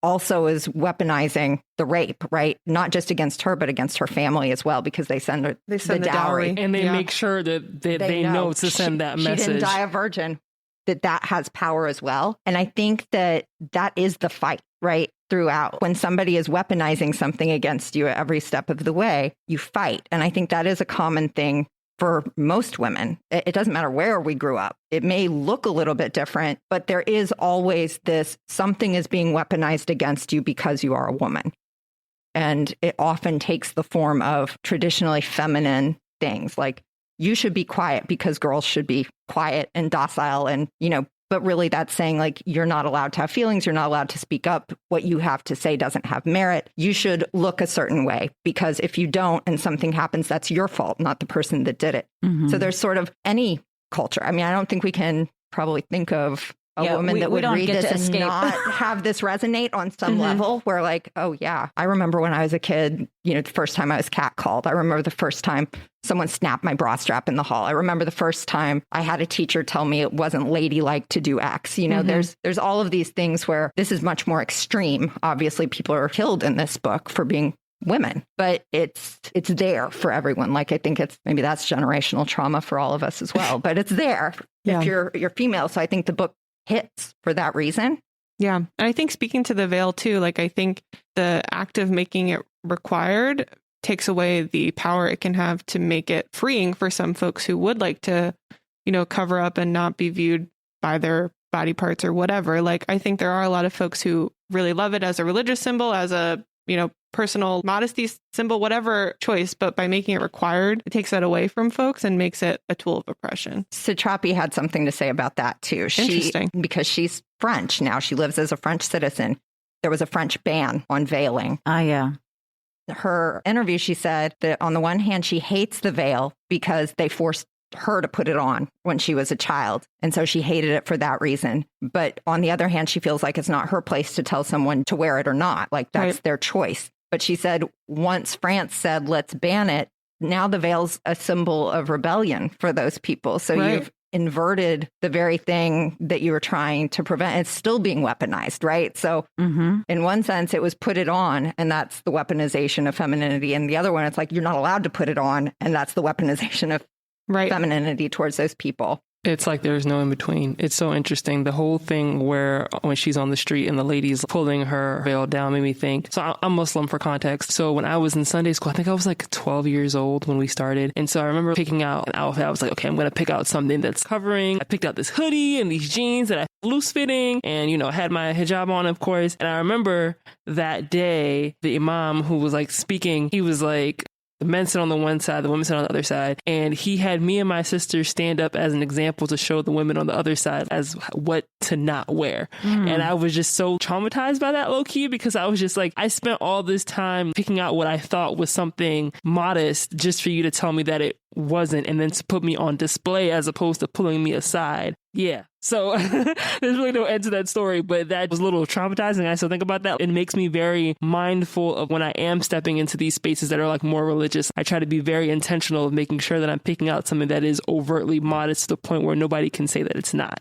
Also is weaponizing the rape, right? Not just against her, but against her family as well, because they send the dowry. And they make sure that they know to send that message. She didn't die a virgin, that has power as well. And I think that is the fight, right? Throughout. When somebody is weaponizing something against you at every step of the way, you fight. And I think that is a common thing for most women. It doesn't matter where we grew up. It may look a little bit different, but there is always this, something is being weaponized against you because you are a woman. And it often takes the form of traditionally feminine things like you should be quiet because girls should be quiet and docile and, but really that's saying like, you're not allowed to have feelings. You're not allowed to speak up. What you have to say doesn't have merit. You should look a certain way because if you don't and something happens, that's your fault, not the person that did it. So there's sort of any culture. I mean, I don't think we can probably think of a woman that would read this and not have this resonate on some level where like, oh yeah, I remember when I was a kid, the first time I was catcalled. I remember the first time someone snapped my bra strap in the hall. I remember the first time I had a teacher tell me it wasn't ladylike to do X. There's all of these things where this is much more extreme. Obviously, people are killed in this book for being women, but it's there for everyone. Like, I think maybe that's generational trauma for all of us as well, but it's there if you're female. So I think the book hits for that reason. Yeah. And I think speaking to the veil too, like I think the act of making it required takes away the power it can have to make it freeing for some folks who would like to, cover up and not be viewed by their body parts or whatever. Like, I think there are a lot of folks who really love it as a religious symbol, as a, personal modesty symbol, whatever choice, but by making it required, it takes that away from folks and makes it a tool of oppression. Satrapi had something to say about that too. Interesting. Because she's French now. She lives as a French citizen. There was a French ban on veiling. Oh, yeah. Her interview, she said that on the one hand, she hates the veil because they forced her to put it on when she was a child. And so she hated it for that reason. But on the other hand, she feels like it's not her place to tell someone to wear it or not. Like, that's their choice. But she said once France said, let's ban it, now the veil's a symbol of rebellion for those people. So you've inverted the very thing that you were trying to prevent. It's still being weaponized, right? So in one sense, it was put it on, and that's the weaponization of femininity. And the other one, it's like, you're not allowed to put it on, and that's the weaponization of femininity towards those people. It's like there's no in between. It's so interesting. The whole thing where when she's on the street and the lady's pulling her veil down made me think. So I'm Muslim for context. So when I was in Sunday school, I think I was like 12 years old when we started. And so I remember picking out an outfit. I was like, okay, I'm going to pick out something that's covering. I picked out this hoodie and these jeans that I loose fitting and, had my hijab on, of course. And I remember that day, the imam who was like speaking, he was like, the men sit on the one side, the women sit on the other side. And he had me and my sister stand up as an example to show the women on the other side as what to not wear. And I was just so traumatized by that, low key, because I was just like, I spent all this time picking out what I thought was something modest just for you to tell me that it wasn't, and then to put me on display as opposed to pulling me aside. Yeah. So there's really no end to that story, but that was a little traumatizing. I still think about that. It makes me very mindful of when I am stepping into these spaces that are like more religious. I try to be very intentional of making sure that I'm picking out something that is overtly modest to the point where nobody can say that it's not.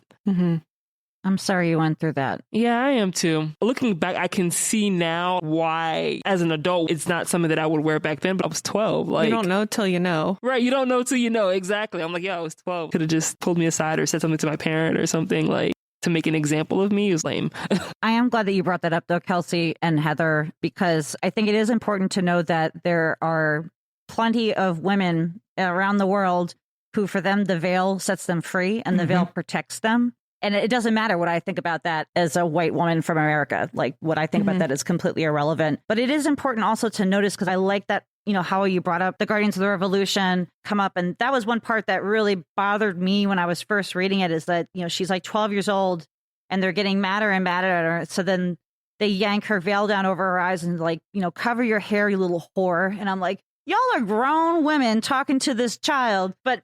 I'm sorry you went through that. Yeah, I am too. Looking back, I can see now why, as an adult, it's not something that I would wear back then, but I was 12. Like, you don't know till you know. Right, you don't know till you know. Exactly. I'm like, yeah, I was 12. Could have just pulled me aside or said something to my parent or something, like, to make an example of me. It was lame. I am glad that you brought that up, though, Kelsey and Heather, because I think it is important to know that there are plenty of women around the world who, for them, the veil sets them free and the veil protects them. And it doesn't matter what I think about that as a white woman from America. Like, what I think about that is completely irrelevant. But it is important also to notice, because I like that, how you brought up the Guardians of the Revolution come up. And that was one part that really bothered me when I was first reading it, is that, she's like 12 years old and they're getting madder and madder at her. So then they yank her veil down over her eyes and like, cover your hair, you little whore. And I'm like, y'all are grown women talking to this child. But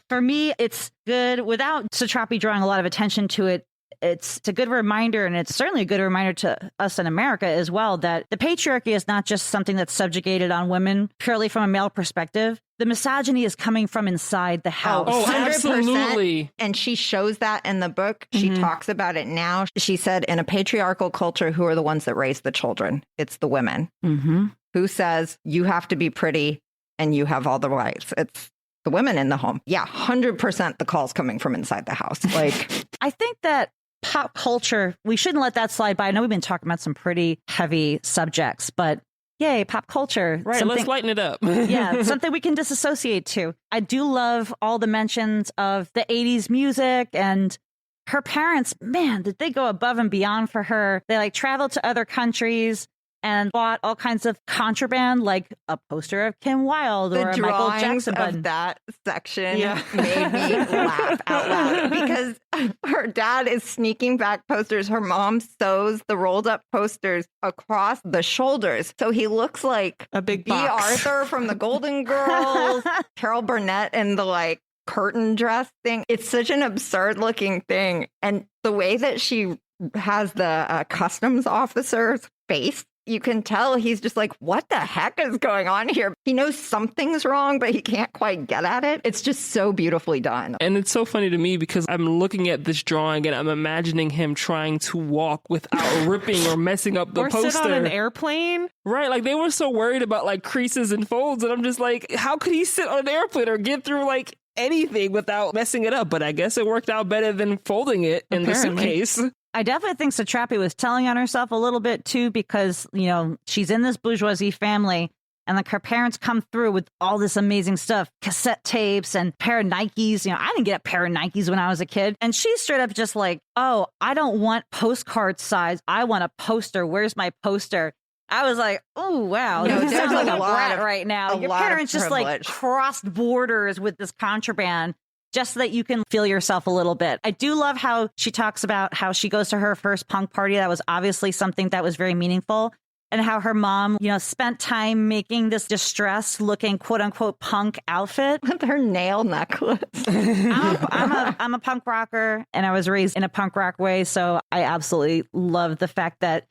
for me, it's good without Satrapi drawing a lot of attention to it. It's a good reminder, and it's certainly a good reminder to us in America as well, that the patriarchy is not just something that's subjugated on women purely from a male perspective. The misogyny is coming from inside the house. Oh, 100%. absolutely. And she shows that in the book. She talks about it now. She said, in a patriarchal culture, who are the ones that raise the children? It's the women. Who says you have to be pretty and you have all the rights? It's the women in the home. Yeah, 100% the call's coming from inside the house. Like, I think that pop culture, we shouldn't let that slide by. I know we've been talking about some pretty heavy subjects, but yay, pop culture. Right, let's lighten it up. Yeah, something we can disassociate to. I do love all the mentions of the 80s music, and her parents, man, did they go above and beyond for her. They like traveled to other countries and bought all kinds of contraband, like a poster of Kim Wilde or a Michael Jackson button. Of that section made me laugh out loud, because her dad is sneaking back posters. Her mom sews the rolled up posters across the shoulders, so he looks like a big B. Arthur from the Golden Girls, Carol Burnett in the like curtain dress thing. It's such an absurd looking thing, and the way that she has the customs officer's face, you can tell he's just like, what the heck is going on here? He knows something's wrong, but he can't quite get at it. It's just so beautifully done. And it's so funny to me because I'm looking at this drawing and I'm imagining him trying to walk without ripping or messing up the or poster. Or sit on an airplane. Right. Like, they were so worried about like creases and folds. And I'm just like, how could he sit on an airplane or get through like anything without messing it up? But I guess it worked out better than folding it in the suitcase. I definitely think Satrapi was telling on herself a little bit, too, because, she's in this bourgeoisie family And like her parents come through with all this amazing stuff, cassette tapes and pair of Nikes. I didn't get a pair of Nikes when I was a kid. And she's straight up just like, oh, I don't want postcard size. I want a poster. Where's my poster? I was like, oh, wow. You sound like a brat right now. Your parents just like crossed borders with this contraband just so that you can feel yourself a little bit. I do love how she talks about how she goes to her first punk party. That was obviously something that was very meaningful. And how her mom, spent time making this distressed looking quote unquote punk outfit with her nail necklace. I'm a punk rocker and I was raised in a punk rock way. So I absolutely love the fact that,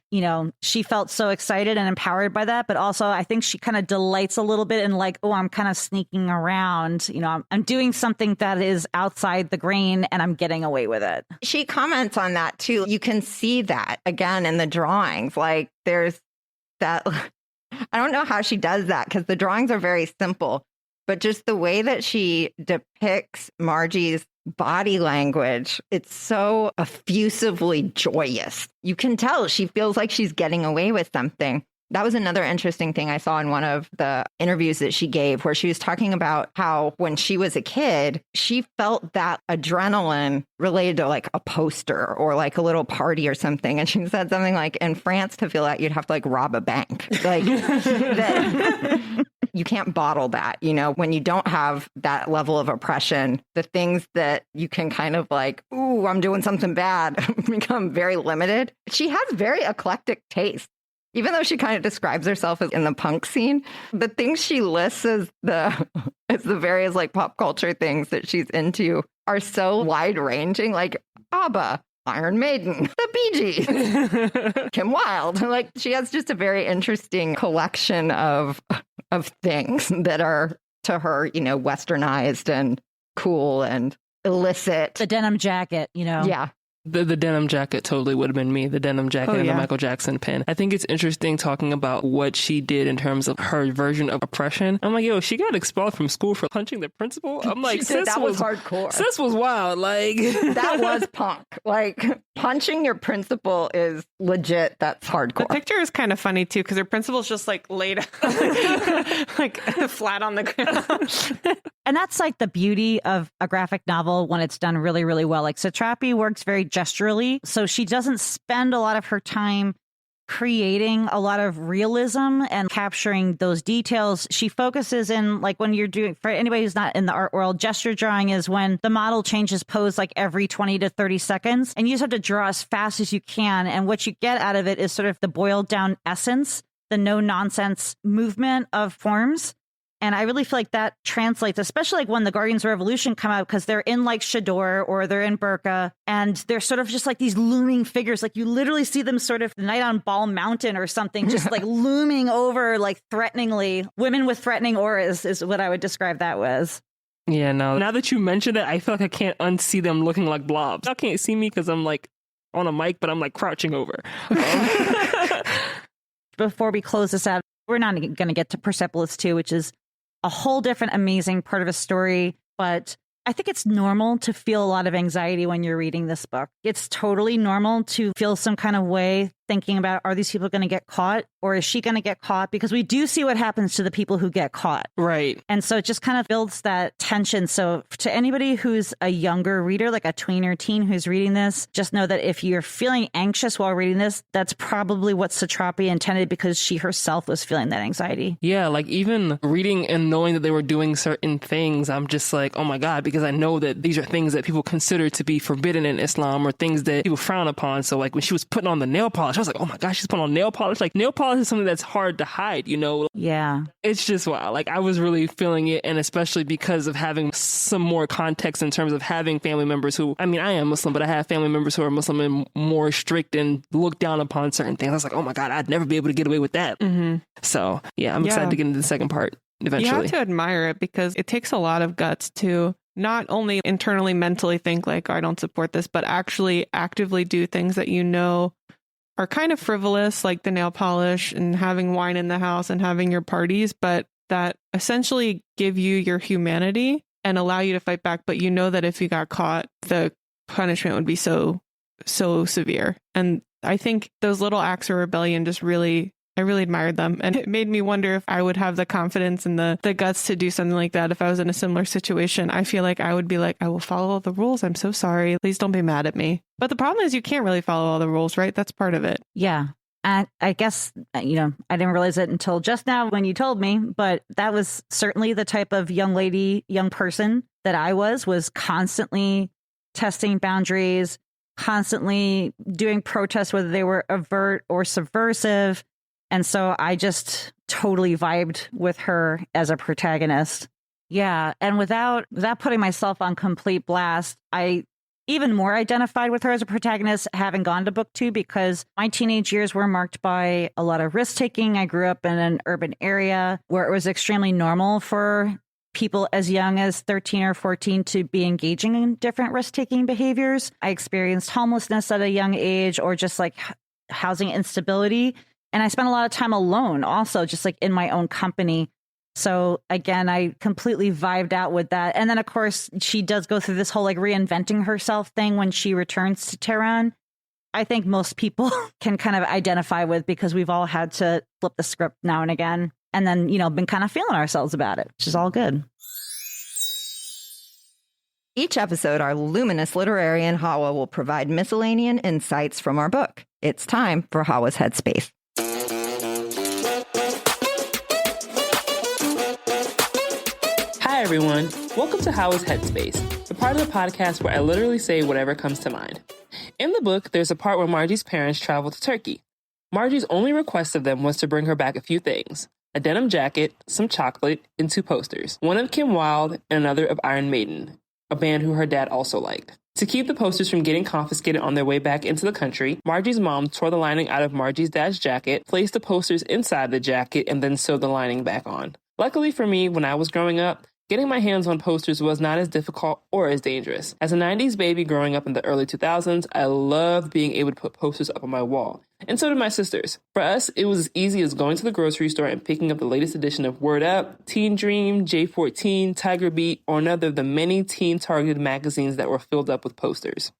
she felt so excited and empowered by that. But also I think she kind of delights a little bit in like, oh, I'm kind of sneaking around. I'm doing something that is outside the grain and I'm getting away with it. She comments on that too. You can see that again in the drawings. Like there's that, I don't know how she does that because the drawings are very simple, but just the way that she depicts Margie's body language, it's so effusively joyous. You can tell she feels like she's getting away with something. That was another interesting thing I saw in one of the interviews that she gave, where she was talking about how when she was a kid, she felt that adrenaline related to like a poster or like a little party or something. And she said something like, in France, to feel that you'd have to like rob a bank. Like that, you can't bottle that, when you don't have that level of oppression, the things that you can kind of like, ooh, I'm doing something bad, become very limited. She has very eclectic taste. Even though she kind of describes herself as in the punk scene, the things she lists as the various like pop culture things that she's into are so wide ranging, like ABBA, Iron Maiden, the Bee Gees, Kim Wilde. Like she has just a very interesting collection of things that are to her, westernized and cool and illicit. The denim jacket, Yeah. The denim jacket totally would have been me, the denim jacket and the Michael Jackson pin. I think it's interesting talking about what she did in terms of her version of oppression. I'm like, yo, she got expelled from school for punching the principal. I'm like, that was hardcore. Sis was wild. Like that was punk. Like punching your principal is legit. That's hardcore. The picture is kind of funny too, because her principal's just like laid out, like flat on the ground. And that's like the beauty of a graphic novel when it's done really, really well. Like Satrapi works very gesturally, so she doesn't spend a lot of her time creating a lot of realism and capturing those details. She focuses in, like, when you're doing, for anybody who's not in the art world, gesture drawing is when the model changes pose like every 20 to 30 seconds, and you just have to draw as fast as you can. And what you get out of it is sort of the boiled down essence, the no nonsense movement of forms. And I really feel like that translates, especially like when the Guardians of Revolution come out, because they're in like Shador or they're in Burqa, and they're sort of just like these looming figures. Like you literally see them sort of the night on Ball Mountain or something, just like looming over like threateningly. Women with threatening auras is what I would describe that as. Yeah, no. Now that you mentioned it, I feel like I can't unsee them looking like blobs. Y'all can't see me because I'm like on a mic, but I'm like crouching over. Before we close this out, we're not going to get to Persepolis 2, which is a whole different amazing part of a story. But I think it's normal to feel a lot of anxiety when you're reading this book. It's totally normal to feel some kind of way thinking about, are these people going to get caught, or is she going to get caught? Because we do see what happens to the people who get caught. Right. And so it just kind of builds that tension. So to anybody who's a younger reader, like a tween or teen who's reading this, just know that if you're feeling anxious while reading this, that's probably what Satrapi intended, because she herself was feeling that anxiety. Yeah, like even reading and knowing that they were doing certain things, I'm just like, oh my God, because I know that these are things that people consider to be forbidden in Islam or things that people frown upon. So like when she was putting on the nail polish, I was like, oh my gosh, she's putting on nail polish. Like nail polish is something that's hard to hide, you know? Yeah. It's just wow. Like I was really feeling it. And especially because of having some more context in terms of having family members who, I mean, I am Muslim, but I have family members who are Muslim and more strict and look down upon certain things. I was like, oh my God, I'd never be able to get away with that. Mm-hmm. So yeah, I'm excited to get into the second part eventually. You have to admire it, because it takes a lot of guts to not only internally, mentally think like, I don't support this, but actually actively do things that you know are kind of frivolous, like the nail polish and having wine in the house and having your parties, but that essentially give you your humanity and allow you to fight back. But you know that if you got caught, the punishment would be so severe. And I think those little acts of rebellion just really I really admired them. And it made me wonder if I would have the confidence and the guts to do something like that if I was in a similar situation. I feel like I would be like, I will follow all the rules. I'm so sorry. Please don't be mad at me. But the problem is you can't really follow all the rules, right? That's part of it. Yeah. And I guess, I didn't realize it until just now when you told me, but that was certainly the type of young person that I was constantly testing boundaries, constantly doing protests, whether they were overt or subversive. And so I just totally vibed with her as a protagonist. Yeah. And without putting myself on complete blast, I even more identified with her as a protagonist, having gone to book 2, because my teenage years were marked by a lot of risk taking. I grew up in an urban area where it was extremely normal for people as young as 13 or 14 to be engaging in different risk taking behaviors. I experienced homelessness at a young age, or just like housing instability. And I spent a lot of time alone also, just like in my own company. So again, I completely vibed out with that. And then, of course, she does go through this whole like reinventing herself thing when she returns to Tehran. I think most people can kind of identify with, because we've all had to flip the script now and again, and then, been kind of feeling ourselves about it, which is all good. Each episode, our luminous literarian Hawa will provide miscellaneous insights from our book. It's time for Hawa's Headspace. Hi, everyone. Welcome to Hawa's Headspace, the part of the podcast where I literally say whatever comes to mind. In the book, there's a part where Margie's parents travel to Turkey. Margie's only request of them was to bring her back a few things: a denim jacket, some chocolate, and 2 posters. One of Kim Wilde and another of Iron Maiden, a band who her dad also liked. To keep the posters from getting confiscated on their way back into the country, Margie's mom tore the lining out of Margie's dad's jacket, placed the posters inside the jacket, and then sewed the lining back on. Luckily for me, when I was growing up, getting my hands on posters was not as difficult or as dangerous. As a 90s baby growing up in the early 2000s, I loved being able to put posters up on my wall. And so did my sisters. For us, it was as easy as going to the grocery store and picking up the latest edition of Word Up, Teen Dream, J14, Tiger Beat, or another of the many teen-targeted magazines that were filled up with posters.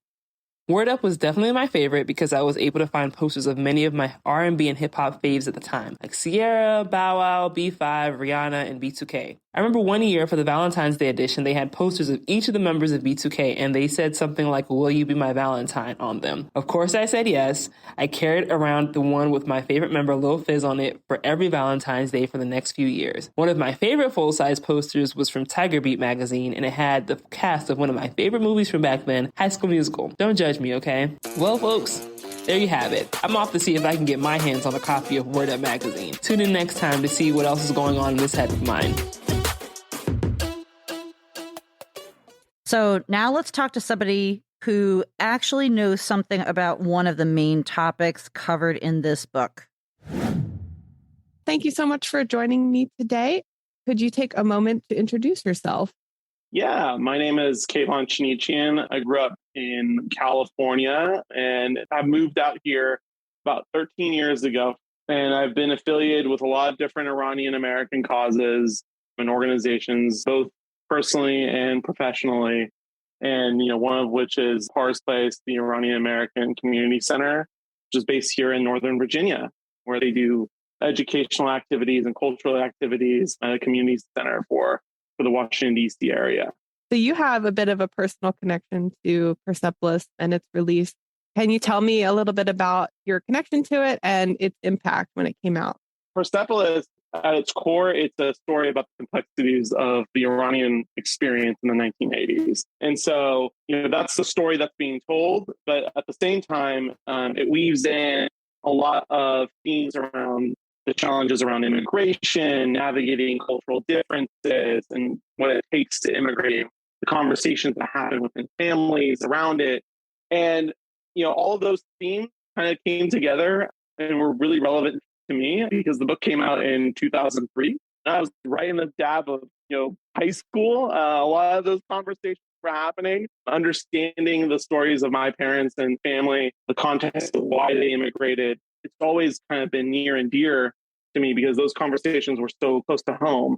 Word Up was definitely my favorite because I was able to find posters of many of my R&B and hip-hop faves at the time, like Sierra, Bow Wow, B5, Rihanna, and B2K. I remember one year for the Valentine's Day edition, they had posters of each of the members of B2K, and they said something like, "Will you be my Valentine?" on them. Of course, I said yes. I carried around the one with my favorite member, Lil Fizz, on it for every Valentine's Day for the next few years. One of my favorite full-size posters was from Tiger Beat magazine, and it had the cast of one of my favorite movies from back then, High School Musical. Don't judge me, okay? Well, folks, there you have it. I'm off to see if I can get my hands on a copy of Word Up magazine. Tune in next time to see what else is going on in this head of mine. So now let's talk to somebody who actually knows something about one of the main topics covered in this book. Thank you so much for joining me today. Could you take a moment to introduce yourself? Yeah, my name is Kayvon Chinichian. I grew up in California, and I moved out here about 13 years ago. And I've been affiliated with a lot of different Iranian American causes and organizations, both personally and professionally. And, one of which is Pars Place, the Iranian American Community Center, which is based here in Northern Virginia, where they do educational activities and cultural activities at a community center for the Washington, D.C. area. So you have a bit of a personal connection to Persepolis and its release. Can you tell me a little bit about your connection to it and its impact when it came out? Persepolis, at its core, it's a story about the complexities of the Iranian experience in the 1980s. And so, that's the story that's being told. But at the same time, it weaves in a lot of themes around the challenges around immigration, navigating cultural differences, and what it takes to immigrate, the conversations that happen within families around it. And, all of those themes kind of came together and were really relevant to me because the book came out in 2003. I was right in the dab of, high school. A lot of those conversations were happening, understanding the stories of my parents and family, the context of why they immigrated. It's always kind of been near and dear to me because those conversations were so close to home.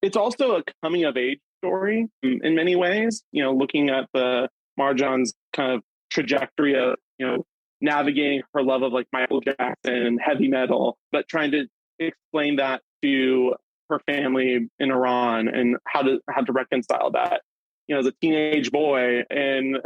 It's also a coming of age story in many ways, looking at the Marjane's kind of trajectory of, navigating her love of like Michael Jackson and heavy metal, but trying to explain that to her family in Iran and how to reconcile that. You know, as a teenage boy in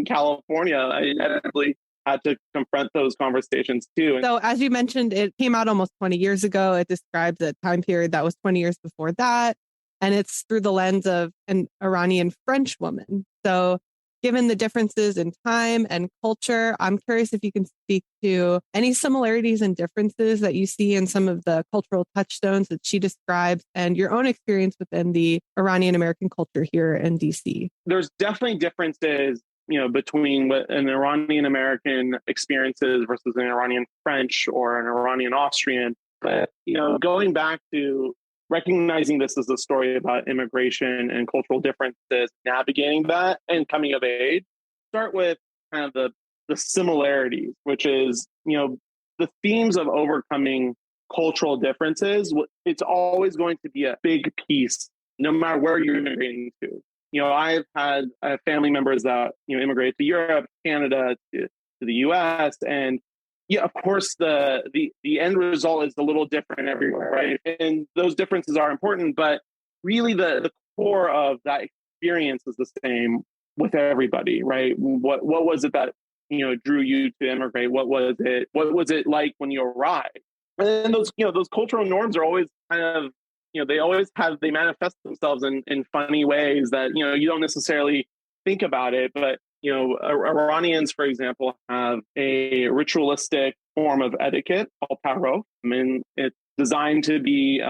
California, I inevitably had to confront those conversations too. So as you mentioned, it came out almost 20 years ago. It describes a time period that was 20 years before that. And it's through the lens of an Iranian-French woman. So given the differences in time and culture, I'm curious if you can speak to any similarities and differences that you see in some of the cultural touchstones that she describes and your own experience within the Iranian American culture here in DC. There's definitely differences, you know, between what an Iranian American experiences versus an Iranian French or an Iranian Austrian. But, you know, going back to recognizing this as a story about immigration and cultural differences, navigating that and coming of age, start with kind of the similarities, which is, you know, the themes of overcoming cultural differences. It's always going to be a big piece, no matter where you're immigrating to. You know, I have family members that, you know, immigrate to Europe, Canada, to the US, and yeah, of course, the end result is a little different everywhere, right? And those differences are important, but really the core of that experience is the same with everybody, right? What was it that, you know, drew you to immigrate? What was it like when you arrived? And then those, you know, those cultural norms are always kind of, you know, they manifest themselves in funny ways that, you know, you don't necessarily think about it, but you know, Iranians, for example, have a ritualistic form of etiquette called taro, and it's designed to be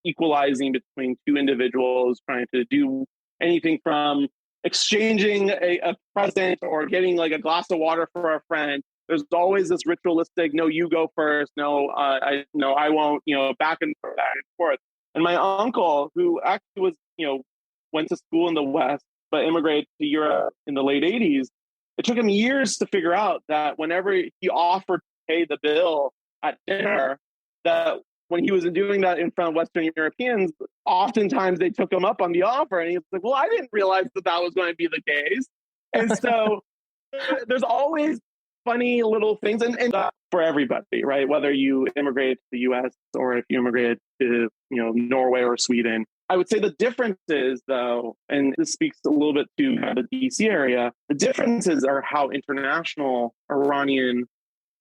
equalizing between two individuals, trying to do anything from exchanging a present or getting like a glass of water for a friend. There's always this ritualistic, no, you go first, no, I won't, you know, back and forth. And my uncle, who actually was, you know, went to school in the West, but immigrated to Europe in the late 80s, it took him years to figure out that whenever he offered to pay the bill at dinner, that when he was doing that in front of Western Europeans, oftentimes they took him up on the offer. And he was like, well, I didn't realize that was going to be the case. And so there's always funny little things and for everybody, right? Whether you immigrated to the US or if you immigrated to, you know, Norway or Sweden. I would say the differences, though, and this speaks a little bit to the DC area, the differences are how international Iranian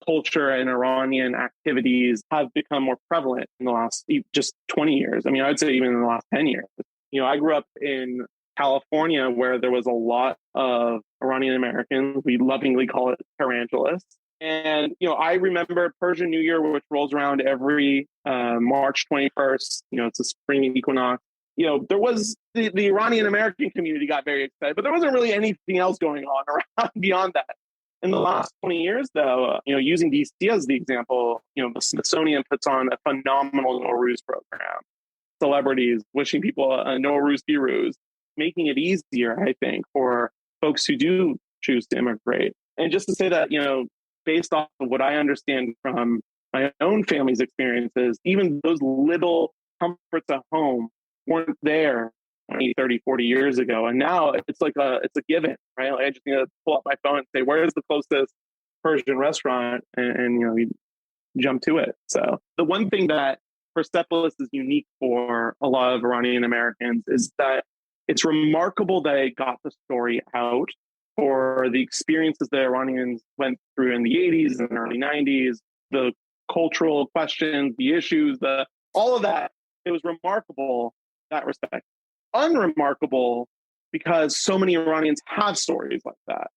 culture and Iranian activities have become more prevalent in the last just 20 years. I mean, I'd say even in the last 10 years. You know, I grew up in California where there was a lot of Iranian Americans. We lovingly call it tarantulas. And, you know, I remember Persian New Year, which rolls around every March 21st. You know, it's a spring equinox. You know, there was the Iranian American community got very excited, but there wasn't really anything else going on around beyond that. In the last 20 years, though, you know, using DC as the example, you know, the Smithsonian puts on a phenomenal Nowruz program. Celebrities wishing people a Nowruz Firuz, making it easier, I think, for folks who do choose to immigrate. And just to say that, you know, based off of what I understand from my own family's experiences, even those little comforts at home weren't there 20, 30, 40 years ago. And now it's like it's a given, right? Like I just need to pull up my phone and say, where's the closest Persian restaurant? And you know, you jump to it. So the one thing that Persepolis is unique for a lot of Iranian Americans is that it's remarkable that it got the story out for the experiences that Iranians went through in the 80s and early 90s, the cultural questions, the issues, all of that. It was remarkable in that respect. Unremarkable because so many Iranians have stories like that.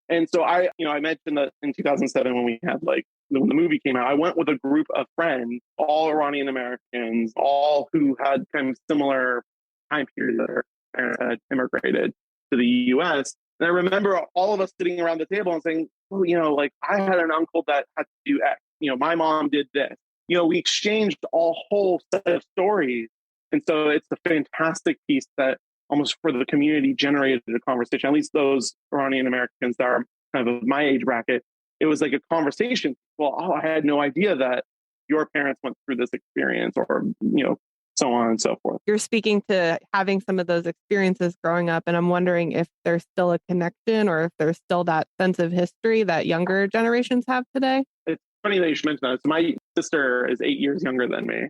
And so I mentioned that in 2007 when we had when the movie came out, I went with a group of friends, all Iranian Americans, all who had kind of similar time period that their parents had immigrated to the US. And I remember all of us sitting around the table and saying, well, you know, like I had an uncle that had to do X. You know, my mom did this. You know, we exchanged a whole set of stories. And so it's a fantastic piece that almost for the community generated a conversation, at least those Iranian Americans that are kind of my age bracket. It was like a conversation. Well, I had no idea that your parents went through this experience, or, you know, so on and so forth. You're speaking to having some of those experiences growing up, and I'm wondering if there's still a connection or if there's still that sense of history that younger generations have today. It's funny that you should mention that. So my sister is 8 years younger than me.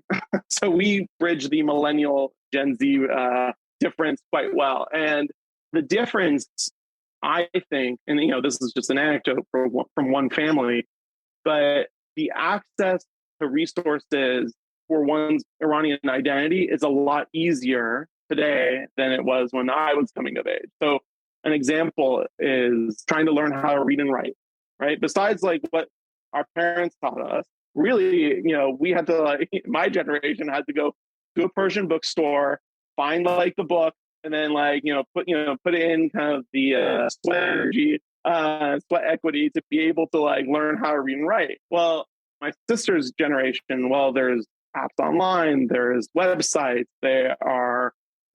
So we bridge the millennial Gen Z difference quite well. And the difference, I think, and this is just an anecdote from one family, but the access to resources for one's Iranian identity is a lot easier today than it was when I was coming of age. So an example is trying to learn how to read and write, right? Besides like what our parents taught us, really, we had to, my generation had to go to a Persian bookstore, find like the book, and then put it in kind of the sweat energy, sweat equity to be able to like learn how to read and write. Well, my sister's generation, there's apps online, there's websites, there are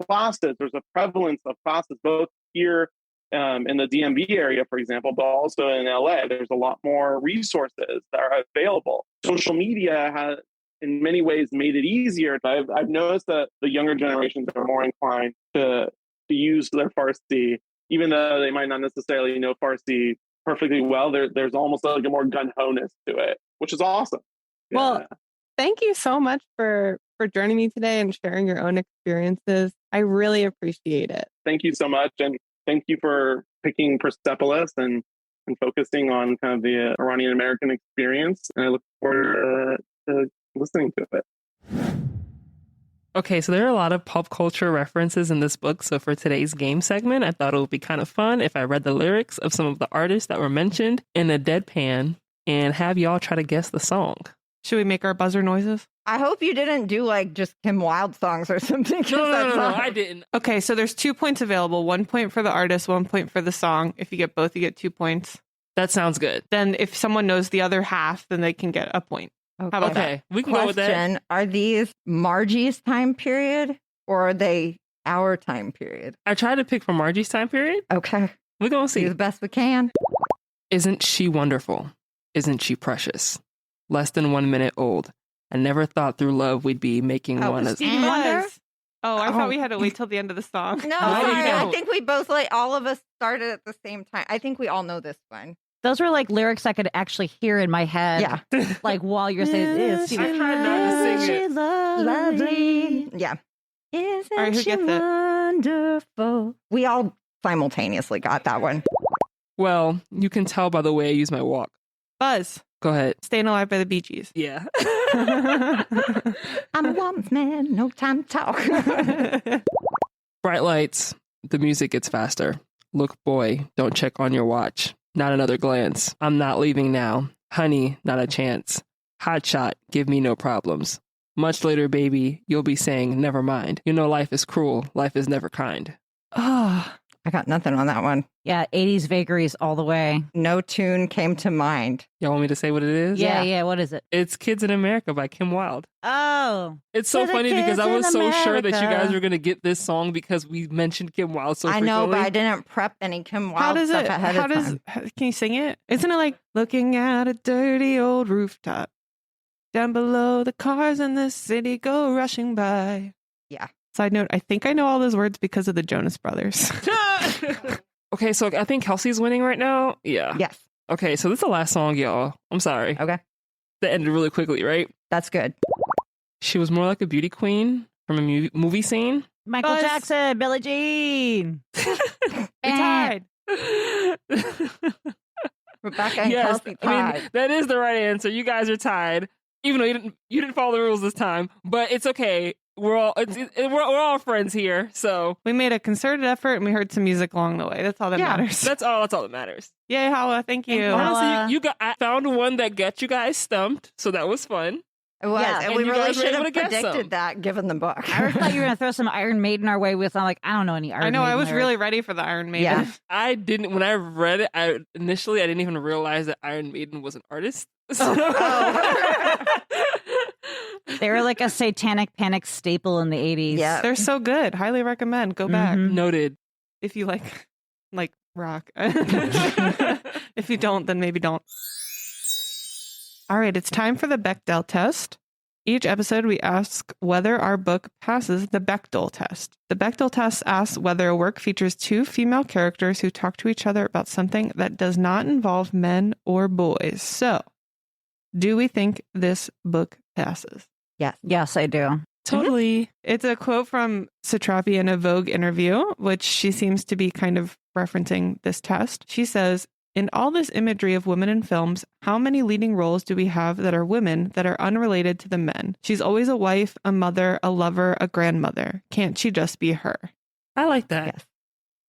classes, there's a prevalence of classes both here in the DMV area, for example, but also in LA. There's a lot more resources that are available. Social media has, in many ways, made it easier. I've noticed that the younger generations are more inclined to use their Farsi, even though they might not necessarily know Farsi perfectly well. There's almost like a more gun-ho-ness to it, which is awesome. Well, thank you so much for joining me today and sharing your own experiences. I really appreciate it. Thank you so much. And thank you for picking Persepolis and focusing on kind of the Iranian American experience. And I look forward to listening to it. Okay, so there are a lot of pop culture references in this book. So for today's game segment, I thought it would be kind of fun if I read the lyrics of some of the artists that were mentioned in a deadpan and have y'all try to guess the song. Should we make our buzzer noises? I hope you didn't do like just Kim Wilde songs or something. No, I didn't. Okay, so there's 2 points available. 1 point for the artist, 1 point for the song. If you get both, you get 2 points. That sounds good. Then if someone knows the other half, then they can get a point. Okay. How about that? We can go with that. Question, are these Margie's time period or are they our time period? I tried to pick from Margie's time period. Okay. We're going to Do see. the best we can. Isn't she wonderful? Isn't she precious? Less than 1 minute old. I never thought through love we'd be making one as... Stevie Wonder? Oh, I thought we had to wait till the end of the song. No, sorry. I think we both all of us started at the same time. I think we all know this one. Those were like lyrics I could actually hear in my head. Yeah. Like while you're saying this. I tried not to sing it. Lovely. Yeah. Isn't All right, who she gets it? wonderful? We all simultaneously got that one. Well, you can tell by the way I use my walk. Buzz. Go ahead. Staying Alive by the Bee Gees. Yeah. I'm a woman's man, no time to talk. Bright lights. The music gets faster. Look, boy, don't check on your watch. Not another glance. I'm not leaving now. Honey, not a chance. Hot shot, give me no problems. Much later, baby, you'll be saying, never mind. You know life is cruel. Life is never kind. Oh, I got nothing on that one. Yeah, 80s vagaries all the way. No tune came to mind. Y'all want me to say what it is? Yeah. What is it? It's Kids in America by Kim Wilde. Oh. It's so For the funny because I kids was in so sure that you America. guys were going to get this song because we mentioned Kim Wilde so I frequently. know, but I didn't prep any Kim Wilde How does stuff it? ahead How of does? time. Can you sing it? Isn't it like looking at a dirty old rooftop? Down below, the cars in the city go rushing by. Yeah. Side note: I think I know all those words because of the Jonas Brothers. Okay, so I think Kelsey's winning right now. Yeah. Yes. Okay, so this is the last song, y'all. I'm sorry. Okay. That ended really quickly, right? That's good. She was more like a beauty queen from a movie scene. Michael Buzz. Jackson, Billie Jean. We tied. Rebecca and Yes, Kelsey I mean, tied. that is the right answer. You guys are tied, even though you didn't follow the rules this time. But it's okay. We're all friends here. So We made a concerted effort and we heard some music along the way. That's all that matters. that's all that matters. Yay, Hala! Thank you. Honestly, I found one that got you guys stumped, so that was fun. It was. Yeah, and and we you really guys were should able have to guess predicted some. that given the book. I thought you were going to throw some Iron Maiden our way with. I'm like, I don't know any Iron I Maiden. know. I was lyrics. really ready for the Iron Maiden. Yeah. I didn't when I read it. I didn't even realize that Iron Maiden was an artist. So- They were like a satanic panic staple in the 80s. Yeah. They're so good. Highly recommend. Go back Mhm. Noted. if you like rock. If you don't, then maybe don't. All right, it's time for the Bechdel test. Each episode, we ask whether our book passes the Bechdel test. The Bechdel test asks whether a work features two female characters who talk to each other about something that does not involve men or boys. So, do we think this book passes? Yes. Yes, I do. Totally. It's a quote from Satrapi in a Vogue interview, which she seems to be kind of referencing this test. She says, in all this imagery of women in films, how many leading roles do we have that are women that are unrelated to the men? She's always a wife, a mother, a lover, a grandmother. Can't she just be her? I like that. Yes.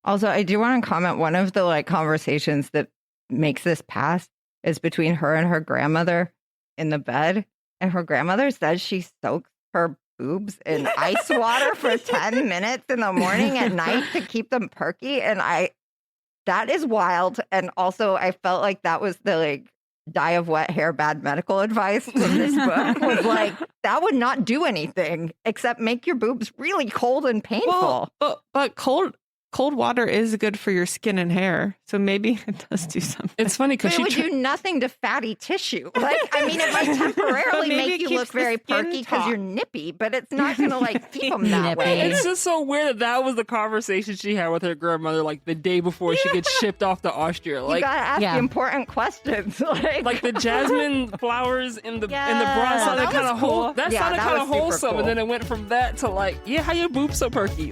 Also, I do want to comment, one of the conversations that makes this pass is between her and her grandmother in the bed. And her grandmother says she soaks her boobs in ice water for 10 minutes in the morning and night to keep them perky. And that is wild. And also, I felt like that was the die of wet hair, bad medical advice from this book. Was that would not do anything except make your boobs really cold and painful. Well, but cold water is good for your skin and hair. So maybe it does do something. It's funny because it would do nothing to fatty tissue. It might temporarily make you look very perky because you're nippy, but it's not going to keep them that way. It's just so weird that was the conversation she had with her grandmother the day before she gets shipped off to Austria. You gotta ask the important questions. The jasmine flowers in the bra sounded kind of cool. That sounded kind of wholesome, cool. And then it went from that to how your boobs so perky?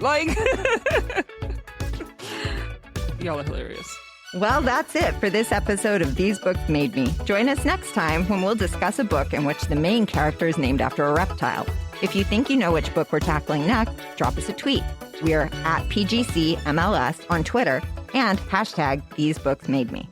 Y'all are hilarious. Well, that's it for this episode of These Books Made Me. Join us next time when we'll discuss a book in which the main character is named after a reptile. If you think you know which book we're tackling next, drop us a tweet. We're at PGCMLS on Twitter and #TheseBooksMadeMe.